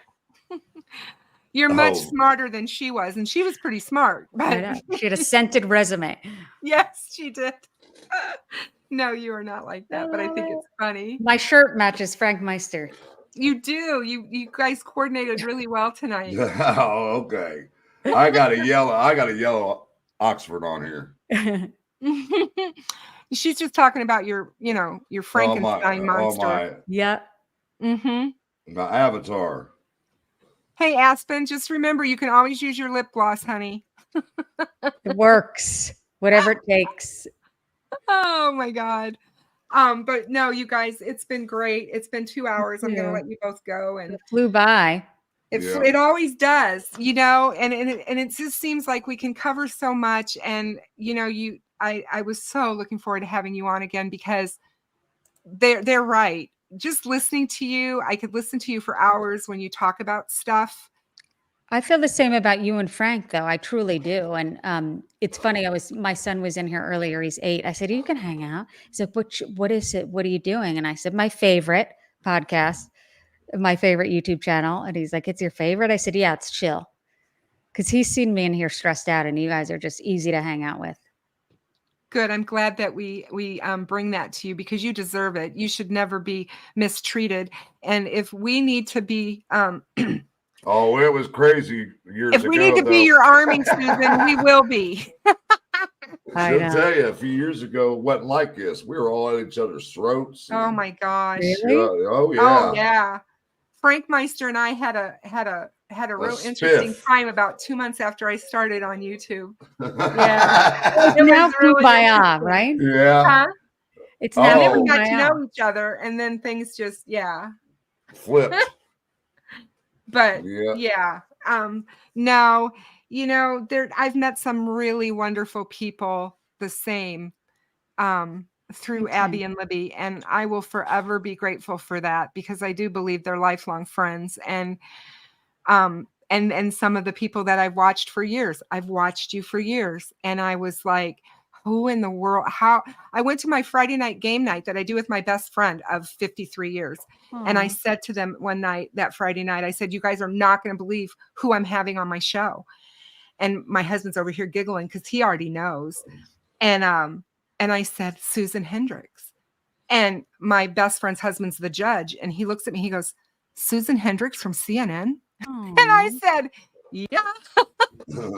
You're much smarter than she was, and she was pretty smart. But she had a scented resume. Yes, she did. No, you are not like that, but I think it's funny. My shirt matches Frank Meister. You do. You guys coordinated really well tonight. Oh, okay. I got a yellow Oxford on here. She's just talking about your Frankenstein monster. Yeah. Mm-hmm. My avatar. Hey, Aspen, just remember you can always use your lip gloss, honey. It works. Whatever it takes. Oh my God. But no, you guys, it's been great. It's been 2 hours. I'm gonna let you both go. And it flew by. Yeah. It always does, you know, and it just seems like we can cover so much. And, you know, I was so looking forward to having you on again, because they're right. Just listening to you, I could listen to you for hours when you talk about stuff. I feel the same about you and Frank, though. I truly do. And it's funny. My son was in here earlier. He's 8. I said, "You can hang out." He said, "What is it? What are you doing?" And I said, "My favorite podcast, my favorite YouTube channel." And he's like, "It's your favorite?" I said, "Yeah, it's chill." Because he's seen me in here stressed out, and you guys are just easy to hang out with. Good. I'm glad that we bring that to you, because you deserve it. You should never be mistreated. And if we need to be, Oh, it was crazy years if ago. we need to though. be your army, Susan, we will be. I She'll know. tell you, a few years ago, it wasn't like this. We were all at each other's throats. Oh my gosh. Really? Oh yeah. Oh yeah. Frank Meister and I had a real interesting spiff. time about 2 months after I started on YouTube. Yeah. It Now was really kumbaya, interesting. right? Yeah. Huh? It's Oh. now And then we got to kumbaya. know each other, and then things just Flipped. But Yeah. no, you know, I've met some really wonderful people the same through Okay. Abby and Libby, and I will forever be grateful for that, because I do believe they're lifelong friends. And some of the people that I've watched for years, I've watched you for years, and I was like, who in the world? How? I went to my Friday night game night that I do with my best friend of 53 years. And I Aw. said to them one night, that Friday night, I said, "You guys are not going to believe who I'm having on my show." And my husband's over here giggling because he already knows. And I said, "Susan Hendricks." And my best friend's husband's the judge. And he looks at me, he goes, "Susan Hendricks from CNN?" And I Aw. said, "Yeah."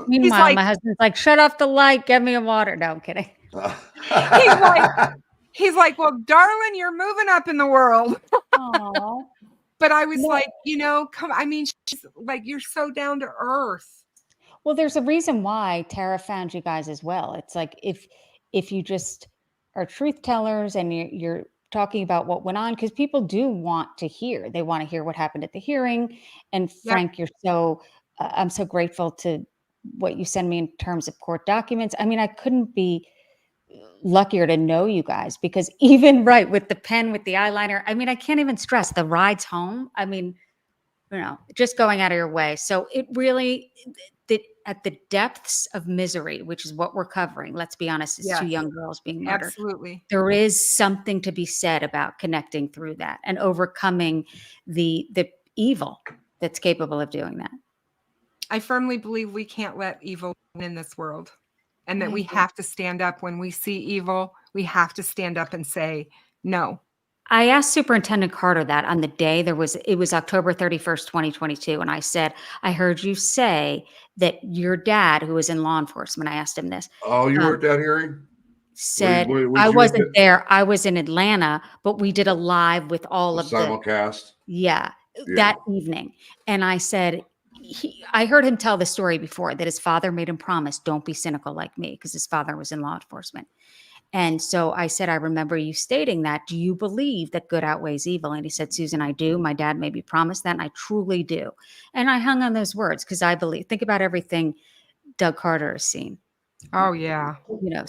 Meanwhile, like- my husband's like, "Shut off the light, get me a water." No, I'm kidding. He's like, "Well, darling, you're moving up in the world." Aw. But I was No. like, you know, she's like, you're so down to earth. Well, there's a reason why Tara found you guys as well. It's like if you just are truth tellers and you're talking about what went on, because people do want to hear. They want to hear what happened at the hearing. And Yep. Frank, I'm so grateful to what you send me in terms of court documents. I mean, I couldn't be luckier to know you guys, because even right with the pen, with the eyeliner, I mean, I can't even stress the rides home. I mean, you know, just going out of your way. So it really, at the depths of misery, which is what we're covering, let's be honest, it's Yes. 2 young girls being murdered. Absolutely. There is something to be said about connecting through that and overcoming the evil that's capable of doing that. I firmly believe we can't let evil win in this world, and that I we agree. have to stand up when we see evil. We have to stand up and say no. I asked Superintendent Carter that on the day it was October 31st, 2022. And I said, "I heard you say that your dad, who was in law enforcement," I asked him this, Oh, you were at that hearing? said, Was I you wasn't at there. I was in Atlanta, but we did a live with all the of the, simulcast? yeah, Yeah. that evening. And I said, I heard him tell the story before that his father made him promise, "Don't be cynical like me," because his father was in law enforcement. And so I said, "I remember you stating that. Do you believe that good outweighs evil?" And he said, "Susan, I do. My dad made me promise that, and I truly do." And I hung on those words because I believe, think about everything Doug Carter has seen, Oh yeah. you know,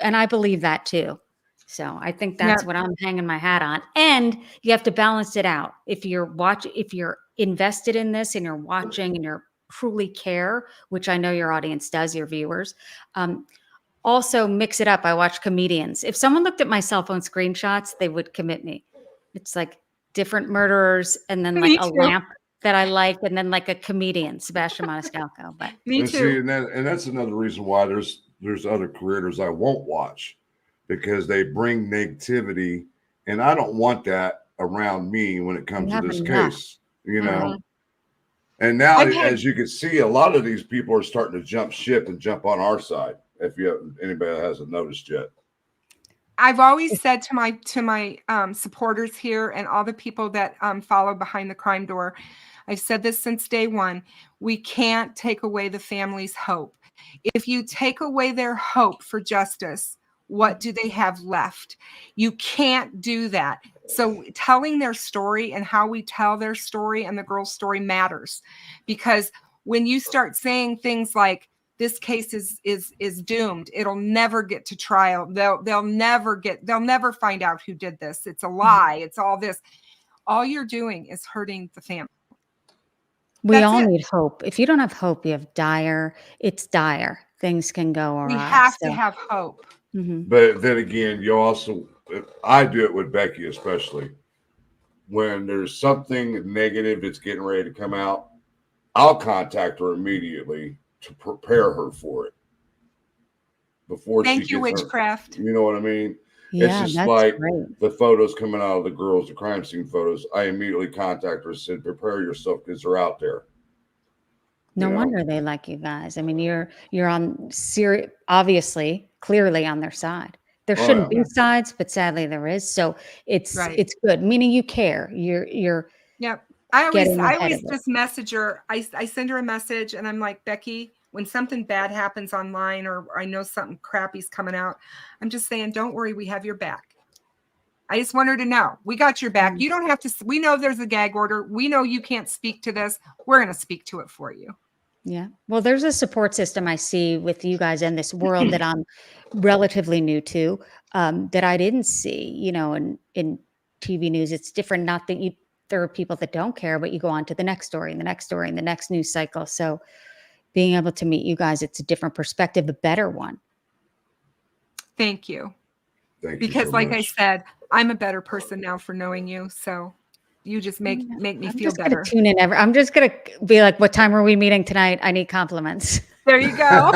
and I believe that too. So I think that's Yeah. what I'm hanging my hat on. And you have to balance it out. If you're invested in this and you're watching and you're truly care, which I know your audience does, your viewers, also mix it up. I watch comedians. If someone looked at my cell phone screenshots, they would commit me. It's like different murderers and then Me like a too. lamp that I like, and then like a comedian, Sebastian Maniscalco. But Me And too. see, and that's another reason why there's other creators I won't watch, because they bring negativity, and I don't want that around me when it comes You to this have enough. case, you know. Mhm. And now, I've had- as you can see, a lot of these people are starting to jump ship and jump on our side. If anybody that hasn't noticed yet. I've always said to my supporters here and all the people that follow Behind the Crime Door, I've said this since day one: we can't take away the family's hope. If you take away their hope for justice, what do they have left? You can't do that. So telling their story and how we tell their story and the girl's story matters, because when you start saying things like this case is doomed, it'll never get to trial, they'll never find out who did this, it's a lie, it's all this, all you're doing is hurting the family. We That's all it. need hope. If you don't have hope, you have it's dire. Things can go awry. We have to have hope. Mhm. But then again, you also, I do it with Becky, especially when there's something negative that's getting ready to come out, I'll contact her immediately to prepare her for it before Thank she you, gets her. witchcraft. You know what I mean? Yeah, It's just that's like great. the photos coming out of the girls, the crime scene photos. I immediately contact her and said, prepare yourself because they're out there. No wonder they like you guys. I mean, you're on obviously, clearly on their side. There shouldn't be sides, but sadly there is. So it's good. Meaning you care. You're Yep. I getting ahead always of it. just message her. I send her a message and I'm like, Becky, when something bad happens online or I know something crappy's coming out, I'm just saying, don't worry, we have your back. I just want her to know we got your back. You don't have to. We know there's a gag order. We know you can't speak to this. We're going to speak to it for you. Yeah. Well, there's a support system I see with you guys in this world that I'm relatively new to, that I didn't see, you know, in TV news. It's different. Not that there are people that don't care, but you go on to the next story and the next story and the next news cycle. So being able to meet you guys, it's a different perspective, a better one. Thank you. Thank because you so like much. I said, I'm a better person now for knowing you. So you just make me I'm feel just gonna better. tune in I'm just going to be like, what time are we meeting tonight? I need compliments. There you go.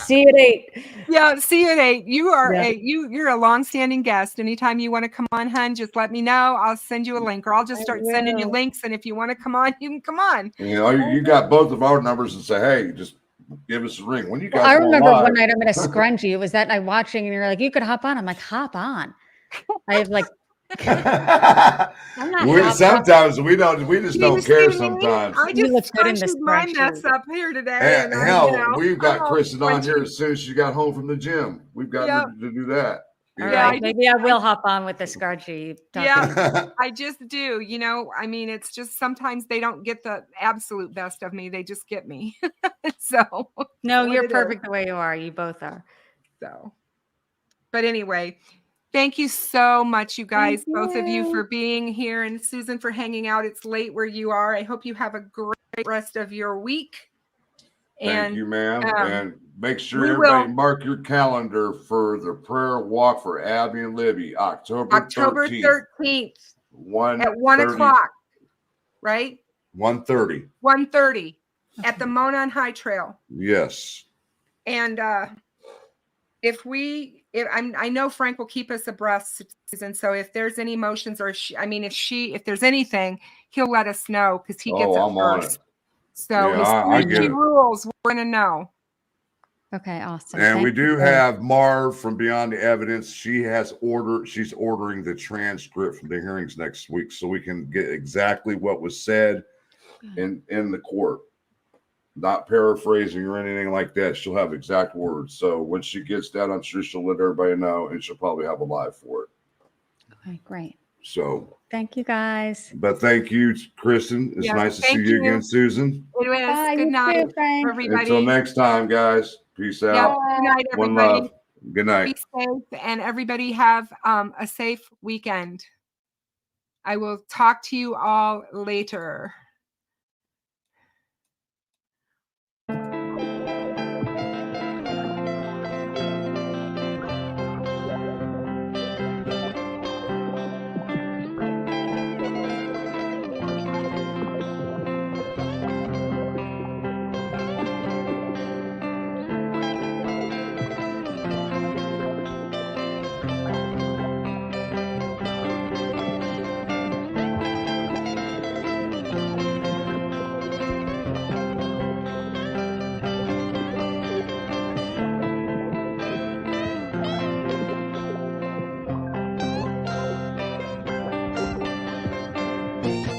See you at 8. Yeah, see you at 8. You are Yeah. you're a long-standing guest. Anytime you want to come on, hun, just let me know. I'll send you a link, or I'll just start sending you will. links. And if you want to come on, you can come on. You know, you got both of our numbers and say, hey, just give us a ring. When you guys I go remember live, one night I'm going to scrunch you. It was that night watching, and you're like, you could hop on. I'm like, hop on. I have like, I'm not. sometimes we just You don't see care me? sometimes. I You just look good in the scrunched my scrunchie. mess up here today. And Hell, we've got I'm all Kristen on here scrunchy. as soon as she got home from the gym. We've got her to do that. All Yeah, right, maybe I will hop on with the scrunchie. Yeah, I just do. You know, I mean, it's just sometimes they don't get the absolute best of me. They just get me. So No, what you're it perfect is. the way you are. You both are. So, but anyway, thank you so much, you guys, both of you, for being here, and Susan for hanging out. It's late where you are. I hope you have a great rest of your week. Thank you, ma'am. And make sure everybody mark your calendar for the prayer walk for Abby and Libby, October 13th. At 1 o'clock, right? 1:30. 1:30 at the Monon High Trail. Yes. And I know Frank will keep us abreast, Susan. So if there's any motions, or if there's anything, he'll let us know because he gets it I'm first. on it. So Yeah, as I soon as get he it. rules, we're gonna know. Okay, awesome. And we do have Marv from Beyond the Evidence. She's ordering the transcript from the hearings next week so we can get exactly what was said in the court. Not paraphrasing or anything like that. She'll have exact words. So when she gets that, I'm sure she'll let everybody know, and she'll probably have a live for it. Okay, great. So thank you guys. But thank you, Kristen. It's nice to see you again, Susan. It was. Bye, Good night, Frank. everybody. Until next time, guys. Peace out. Yeah, good night, everybody. One love. Good night. Be safe, and everybody have a safe weekend. I will talk to you all later.